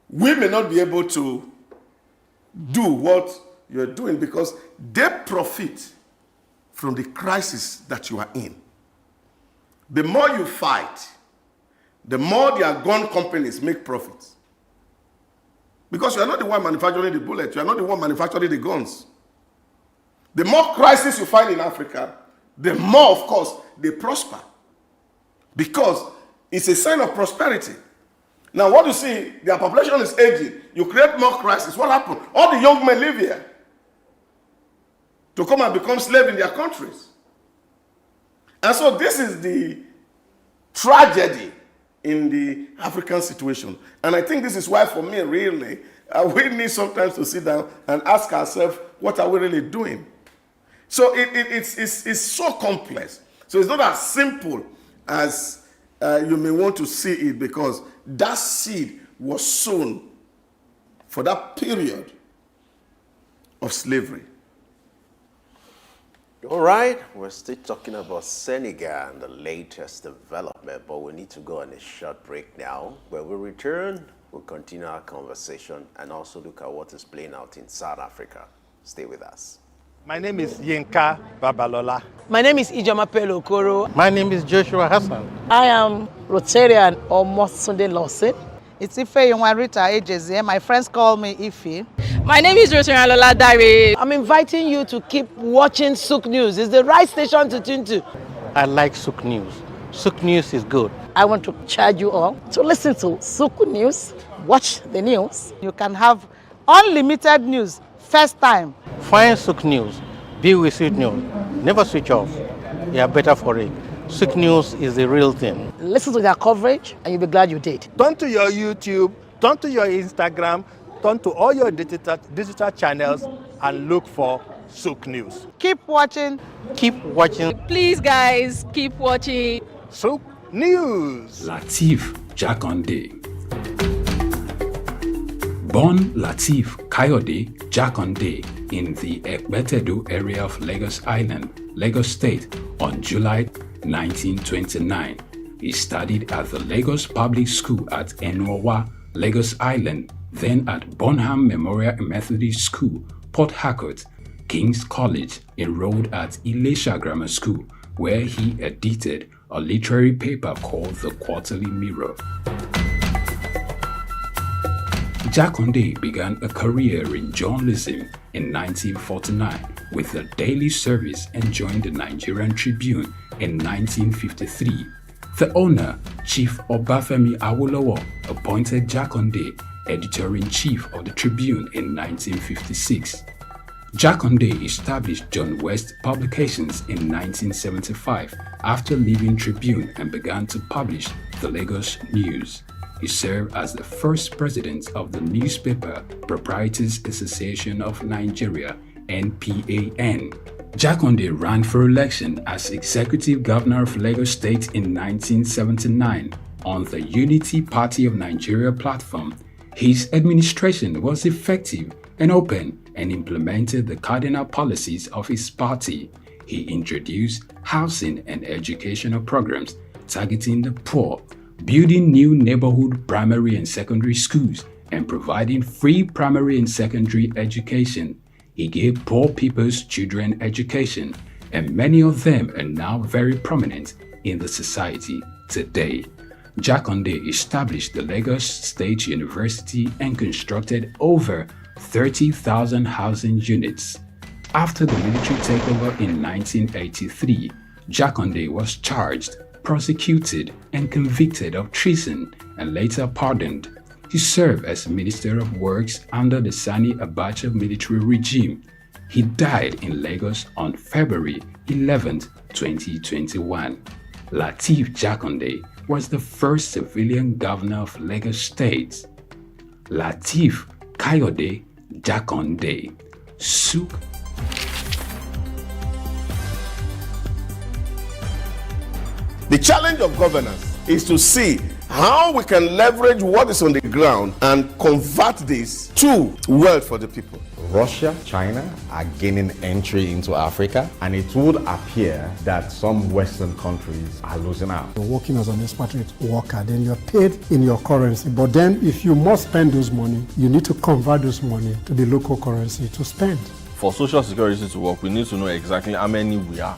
we may not be able to do what you're doing because they profit from the crisis that you are in. The more you fight, the more their gun companies make profits. Because you are not the one manufacturing the bullets, you are not the one manufacturing the guns. The more crisis you find in Africa, the more, of course, they prosper. Because it's a sign of prosperity. Now, what you see, their population is aging. You create more crisis. What happened? All the young men live here to come and become slaves in their countries. And so this is the tragedy in the African situation. And I think this is why, for me, really, we need sometimes to sit down and ask ourselves, what are we really doing? So it's so complex. So it's not as simple as you may want to see it, because that seed was sown for that period of slavery. All right, we're still talking about Senegal and the latest development, but we need to go on a short break now. When we return, we'll continue our conversation and also look at what is playing out in South Africa. Stay with us. My name is Yinka Babalola. My name is Ijoma Pelokoro. My name is Joshua Hassan. I am Rotarian or Mosunde Lawson. It's Ife Yonwarita Ejeze. My friends call me Ife. My name is Rotarian Lola Dare. I'm inviting you to keep watching SOUQ News. It's the right station to tune to. I like SOUQ News. SOUQ News is good. I want to charge you all to listen to SOUQ News, watch the news. You can have unlimited news, first time. Find SOUQ News. Be with SOUQ News. Never switch off. You are better for it. SOUQ News is the real thing. Listen to their coverage and you'll be glad you did. Turn to your YouTube, turn to your Instagram, turn to all your digital channels and look for SOUQ News. Keep watching. Keep watching. Please, guys, keep watching SOUQ News. Lateef Jakonde. Born Lateef Kayode Jakonde in the Ekpetedo area of Lagos Island, Lagos State, on July 1929. He studied at the Lagos Public School at Enowa, Lagos Island, then at Bonham Memorial Methodist School, Port Harcourt, King's College, enrolled at Ilesha Grammar School, where he edited a literary paper called The Quarterly Mirror. Jakonde began a career in journalism in 1949 with a daily service and joined the Nigerian Tribune in 1953. The owner, Chief Obafemi Awolowo, appointed Jakonde editor-in-chief of the Tribune in 1956. Jakonde established John West Publications in 1975 after leaving Tribune and began to publish the Lagos News. He served as the first president of the Newspaper Proprietors Association of Nigeria, NPAN. Jakonde ran for election as executive governor of Lagos State in 1979 on the Unity Party of Nigeria platform. His administration was effective and open and implemented the cardinal policies of his party. He introduced housing and educational programs targeting the poor, building new neighborhood primary and secondary schools, and providing free primary and secondary education. He gave poor people's children education, and many of them are now very prominent in the society today. Jakonde established the Lagos State University and constructed over 30,000 housing units. After the military takeover in 1983, Jakonde was charged, prosecuted, and convicted of treason and later pardoned. He served as Minister of Works under the Sani Abacha military regime. He died in Lagos on February 11, 2021. Lateef Jakonde was the first civilian governor of Lagos State. Lateef Kayode Jakonde, SOUQ. The challenge of governance is to see how we can leverage what is on the ground and convert this to wealth for the people. Russia, China are gaining entry into Africa, and it would appear that some Western countries are losing out. You're working as an expatriate worker, then you're paid in your currency. But then if you must spend those money, you need to convert those money to the local currency to spend. For Social Security to work, we need to know exactly how many we are.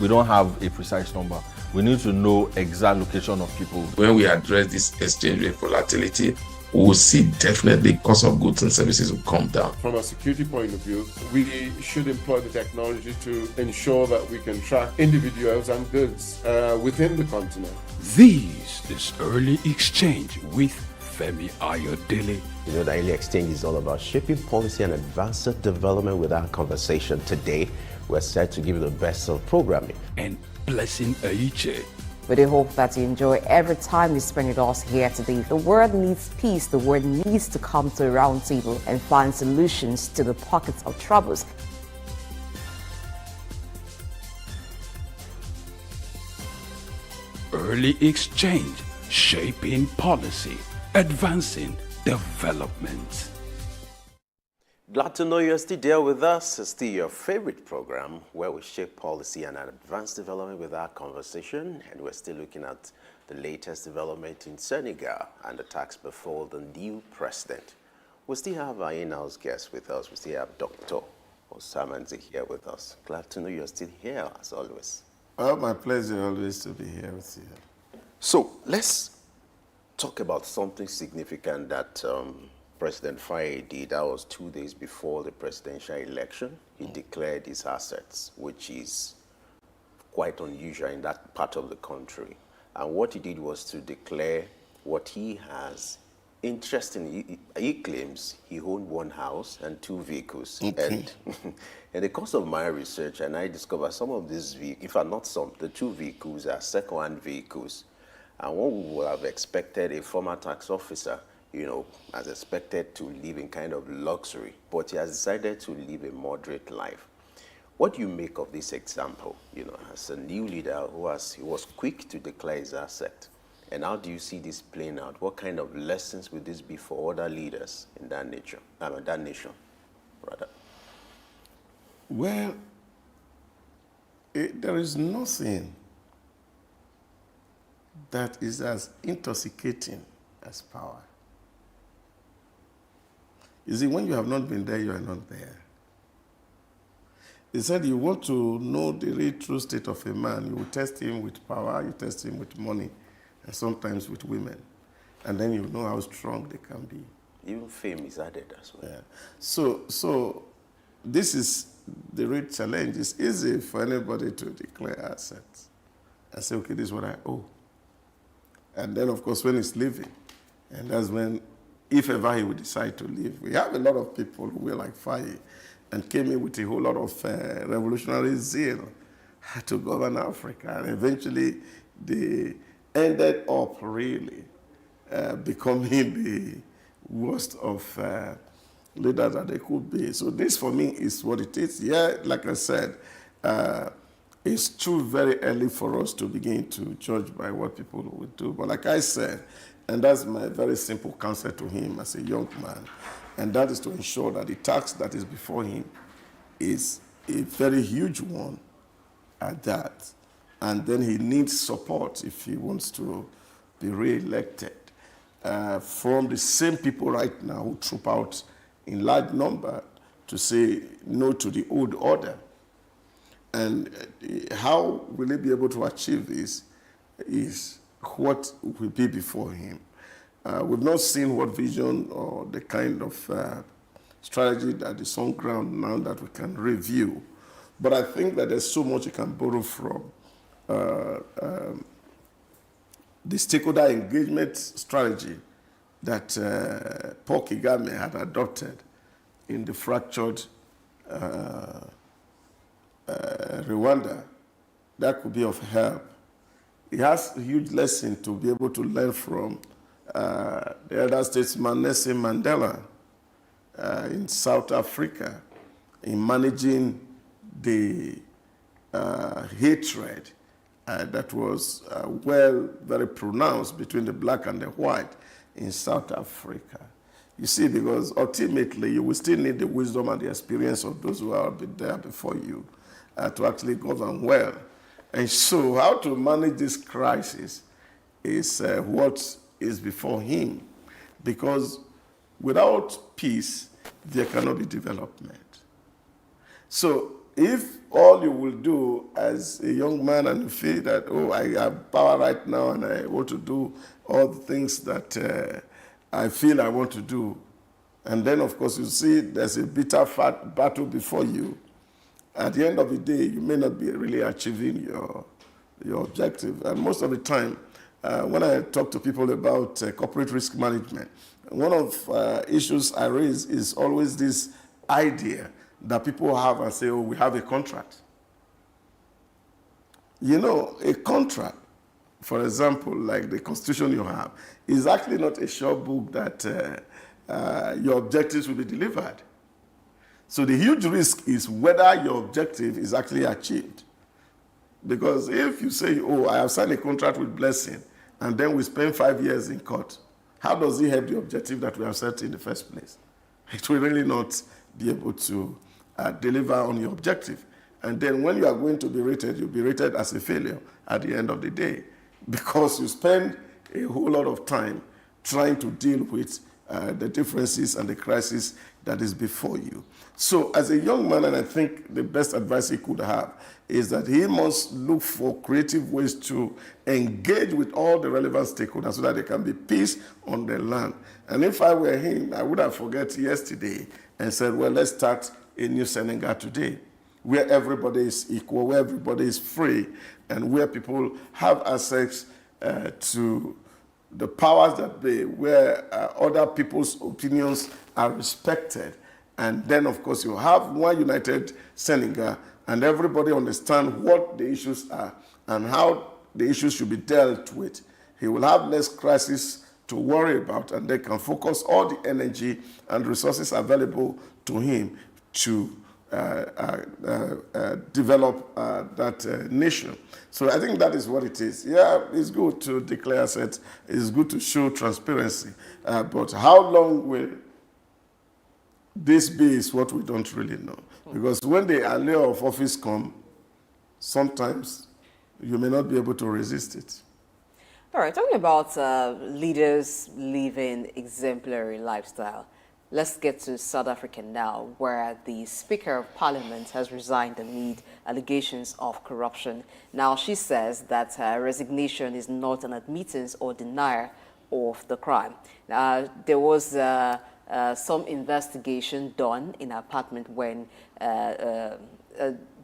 We don't have a precise number. We need to know exact location of people. When we address this exchange rate volatility, we will see definitely cost of goods and services will come down. From a security point of view, we should employ the technology to ensure that we can track individuals and goods within the continent. This is Early Exchange with Femi Ayodele. You know, the Early Exchange is all about shaping policy and advancing development. With our conversation today, we're set to give you the best of programming. And Blessing Aiche. We do hope that you enjoy every time you spend with us here today. The world needs peace. The world needs to come to a round table and find solutions to the pockets of troubles. Early Exchange, shaping policy, advancing development. Glad to know you're still there with us. It's still your favorite program where we shape policy and advance development with our conversation. And we're still looking at the latest development in Senegal and the task before the new president. We still have our in-house guests with us. We still have Dr. Osamanzi here with us. Glad to know you're still here, as always. Well, my pleasure always to be here with you. So let's talk about something significant that President Faye did. That was 2 days before the presidential election. He declared his assets, which is quite unusual in that part of the country. And what he did was to declare what he has. Interestingly, he claims he owned 1 house and 2 vehicles. Okay. And in the course of my research, and I discovered some of these vehicles, in fact, not some, the 2 vehicles are second-hand vehicles. And one would have expected a former tax officer, as expected to live in kind of luxury, but he has decided to live a moderate life. What do you make of this example, as a new leader he was quick to declare his asset? And how do you see this playing out? What kind of lessons would this be for other leaders in that nation, rather? Well, there is nothing that is as intoxicating as power. You see, when you have not been there, you are not there. He said you want to know the real true state of a man, you will test him with power, you test him with money, and sometimes with women. And then you know how strong they can be. Even fame is added as well. Yeah. So this is the real challenge. It's easy for anybody to declare assets and say, okay, this is what I owe. And then, of course, when he's leaving, and that's when, if ever he would decide to leave, we have a lot of people who were like Faye and came in with a whole lot of revolutionary zeal to govern Africa. And eventually, they ended up really becoming the worst of leaders that they could be. So this, for me, is what it is. Yeah, like I said, it's too very early for us to begin to judge by what people will do. But like I said, and that's my very simple counsel to him as a young man, and that is to ensure that the task that is before him is a very huge one at that. And then he needs support if he wants to be re-elected from the same people right now who troop out in large number to say no to the old order. And how will he be able to achieve this is what will be before him. We've not seen what vision or the kind of strategy that is on ground now that we can review. But I think that there's so much you can borrow from the stakeholder engagement strategy that Paul Kagame had adopted in the fractured Rwanda. That could be of help. He has a huge lesson to be able to learn from the other statesman, Nelson Mandela, in South Africa, in managing the hatred that was very pronounced between the black and the white in South Africa. You see, because ultimately you will still need the wisdom and the experience of those who have been there before you to actually govern well. And so how to manage this crisis is what is before him. Because without peace, there cannot be development. So if all you will do as a young man and you feel that, oh, I have power right now and I want to do all the things that I feel I want to do, and then, of course, you see there's a bitter battle before you, at the end of the day, you may not be really achieving your objective. And most of the time, when I talk to people about corporate risk management, one of issues I raise is always this idea that people have and say, oh, we have a contract. You know, a contract, for example, like the constitution you have, is actually not a sure book that your objectives will be delivered. So the huge risk is whether your objective is actually achieved. Because if you say, oh, I have signed a contract with Blessing, and then we spend 5 years in court, how does it help the objective that we have set in the first place? It will really not be able to deliver on your objective. And then when you are going to be rated, you'll be rated as a failure at the end of the day, because you spend a whole lot of time trying to deal with the differences and the crisis that is before you. So as a young man, and I think the best advice he could have is that he must look for creative ways to engage with all the relevant stakeholders so that there can be peace on the land. And if I were him, I would have forgotten yesterday and said, well, let's start a new Senegal today, where everybody is equal, where everybody is free, and where people have access to the powers that be, where other people's opinions are respected. And then, of course, you have one united Senegal, and everybody understand what the issues are and how the issues should be dealt with. He will have less crisis to worry about, and they can focus all the energy and resources available to him to develop that nation. So I think that is what it is. Yeah, it's good to declare assets. It's good to show transparency. But how long will this be is what we don't really know. Because when the allure of office come, sometimes you may not be able to resist it. All right, talking about leaders living exemplary lifestyle. Let's get to South Africa now, where the Speaker of Parliament has resigned amid allegations of corruption. Now, she says that her resignation is not an admittance or denial of the crime. There was some investigation done in her apartment when,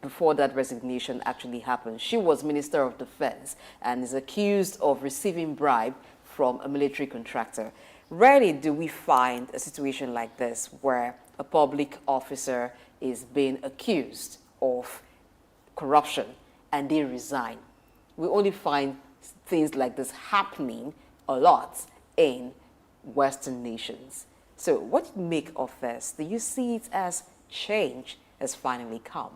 before that resignation actually happened. She was Minister of Defense and is accused of receiving bribe from a military contractor. Rarely do we find a situation like this where a public officer is being accused of corruption and they resign. We only find things like this happening a lot in Western nations. So what do you make of this? Do you see it as change has finally come?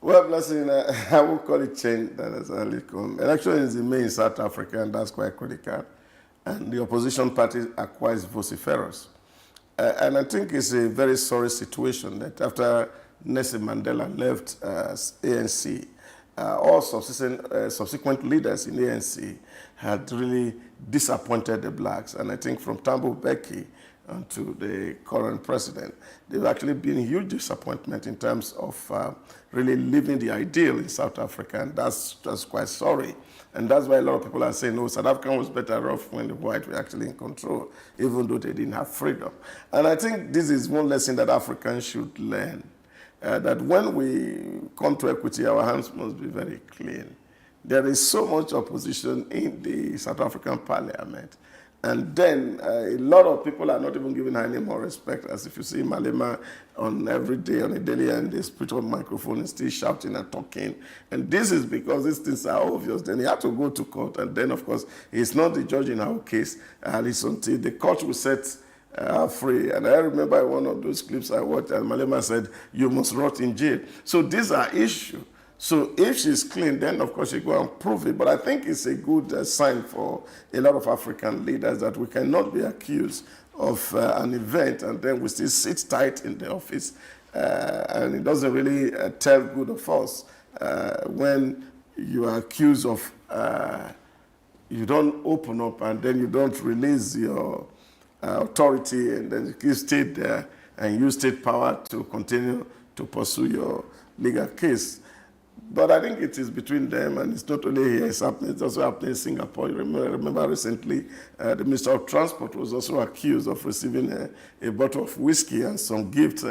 Well, Blessing, I would call it change that has finally come. Election is in May in South Africa, and that's quite critical. And the opposition parties are quite vociferous. And I think it's a very sorry situation that after Nelson Mandela left ANC, all subsequent leaders in the ANC had really disappointed the blacks. And I think from Thabo Mbeki to the current president, there's actually been a huge disappointment in terms of really living the ideal in South Africa. And that's quite sorry. And that's why a lot of people are saying, no, South Africa was better off when the white were actually in control, even though they didn't have freedom. And I think this is one lesson that Africans should learn, that when we come to equity, our hands must be very clean. There is so much opposition in the South African parliament. And then a lot of people are not even giving her any more respect, as if you see Malema on every day, on a daily, and they put on microphone and still shouting and talking. And this is because these things are obvious. Then he had to go to court. And then, of course, he's not the judge in our case. And it's until the court will set her free. And I remember one of those clips I watched, and Malema said, you must rot in jail. So these are issues. So if she's clean, then of course she go and prove it. But I think it's a good sign for a lot of African leaders that we cannot be accused of an event and then we still sit tight in the office. And it doesn't really tell good of us when you are accused of, you don't open up and then you don't release your authority and then you stay there and use state power to continue to pursue your legal case. But I think it is between them, and it's not only here, it's also happening in Singapore. You remember recently, the Minister of Transport was also accused of receiving a bottle of whiskey and some gifts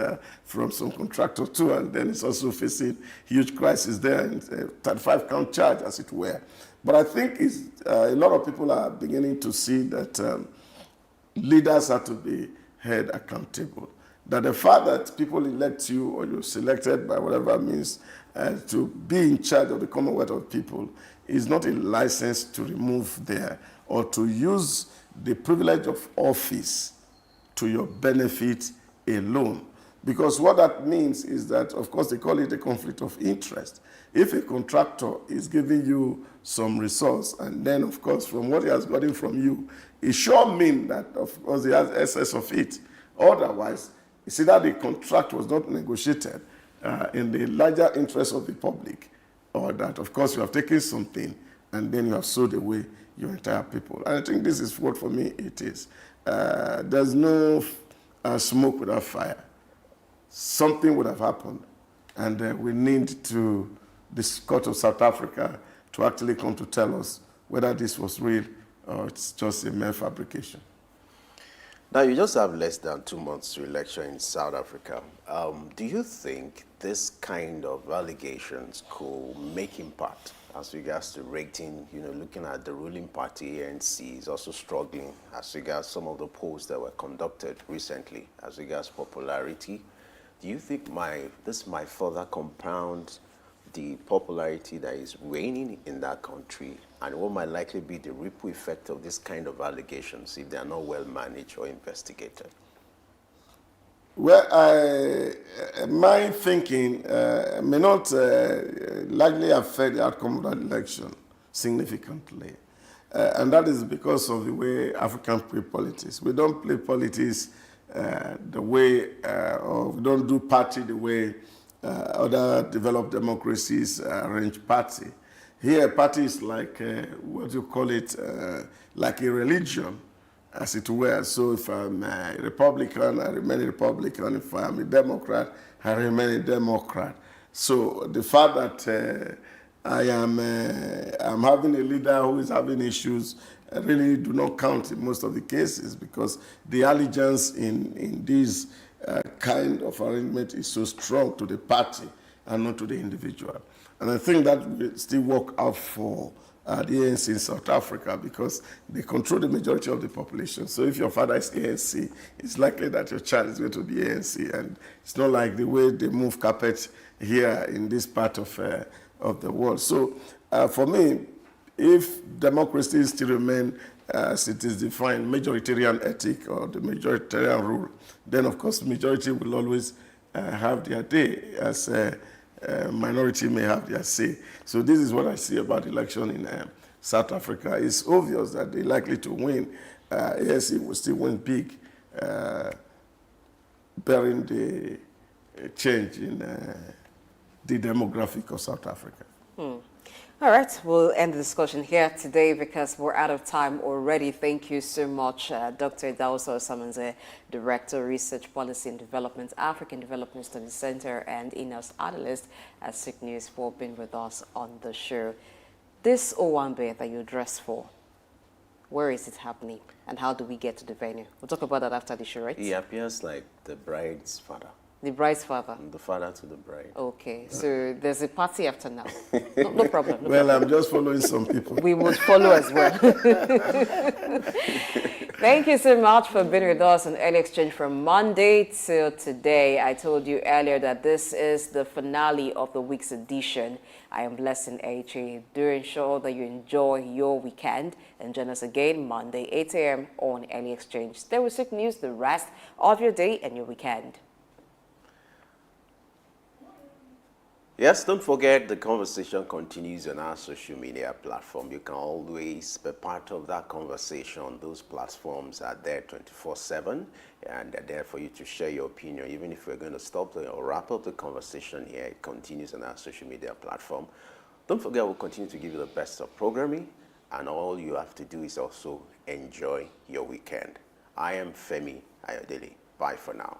from some contractor too, and then it's also facing huge crisis there, and a 35-count charge, as it were. But I think a lot of people are beginning to see that leaders have to be held accountable. That the fact that people elect you or you're selected by whatever means to be in charge of the Commonwealth of people is not a license to remove there or to use the privilege of office to your benefit alone. Because what that means is that, of course, they call it a conflict of interest. If a contractor is giving you some resource and then, of course, from what he has gotten from you, it sure means that, of course, he has excess of it. Otherwise, you see that the contract was not negotiated in the larger interest of the public, or that, of course, you have taken something and then you have sold away your entire people. And I think this is what, for me, it is. there's no smoke without fire. Something would have happened, and we need to the court of South Africa to actually come to tell us whether this was real or it's just a mere fabrication. Now, you just have less than 2 months to election in South Africa. Do you think this kind of allegations could make impact as regards to rating, looking at the ruling party, ANC, is also struggling as regards some of the polls that were conducted recently as regards popularity? Do you think this might further compound the popularity that is reigning in that country, and what might likely be the ripple effect of this kind of allegations if they are not well managed or investigated? Well, my thinking may not likely affect the outcome of that election significantly. And that is because of the way Africans play politics. We don't play politics the way, or we don't do party the way other developed democracies arrange party. Here, party is like, what do you call it, like a religion, as it were. So if I'm a Republican, I remain a Republican. If I'm a Democrat, I remain a Democrat. So the fact that I'm having a leader who is having issues really do not count in most of the cases, because the allegiance in this kind of arrangement is so strong to the party and not to the individual. And I think that will still work out for the ANC in South Africa, because they control the majority of the population. So if your father is ANC, it's likely that your child is going to be ANC. And it's not like the way they move carpet here in this part of the world. So for me, if democracy still remain as it is defined, majoritarian ethic or the majoritarian rule, then of course majority will always have their day, as minority may have their say. So this is what I see about the election in South Africa. It's obvious that they're likely to win. ANC will still win big, bearing the change in the demographic of South Africa. All right, we'll end the discussion here today because we're out of time already. Thank you so much, Dr. Dauso Samanze, Director, Research Policy and Development, African Development Studies Center, and in-house analyst at SOUQ News, for being with us on the show. This Owambe that you dressed for, where is it happening, and how do we get to the venue? We'll talk about that after the show, right? He appears like the bride's father. The bride's father? The father to the bride. Okay, so there's a party after now. No problem. Well, I'm just following some people. We would follow as well. Thank you so much for being with us on Early Exchange from Monday till today. I told you earlier that this is the finale of the week's edition. I am Blessing H.A. Do ensure that you enjoy your weekend and join us again Monday, 8 a.m. on Early Exchange. Stay with SOUQ News the rest of your day and your weekend. Yes, don't forget the conversation continues on our social media platform. You can always be part of that conversation. Those platforms are there 24/7, and they're there for you to share your opinion. Even if we're going to stop or wrap up the conversation here, it continues on our social media platform. Don't forget, we'll continue to give you the best of programming, and all you have to do is also enjoy your weekend. I am Femi Ayodele. Bye for now.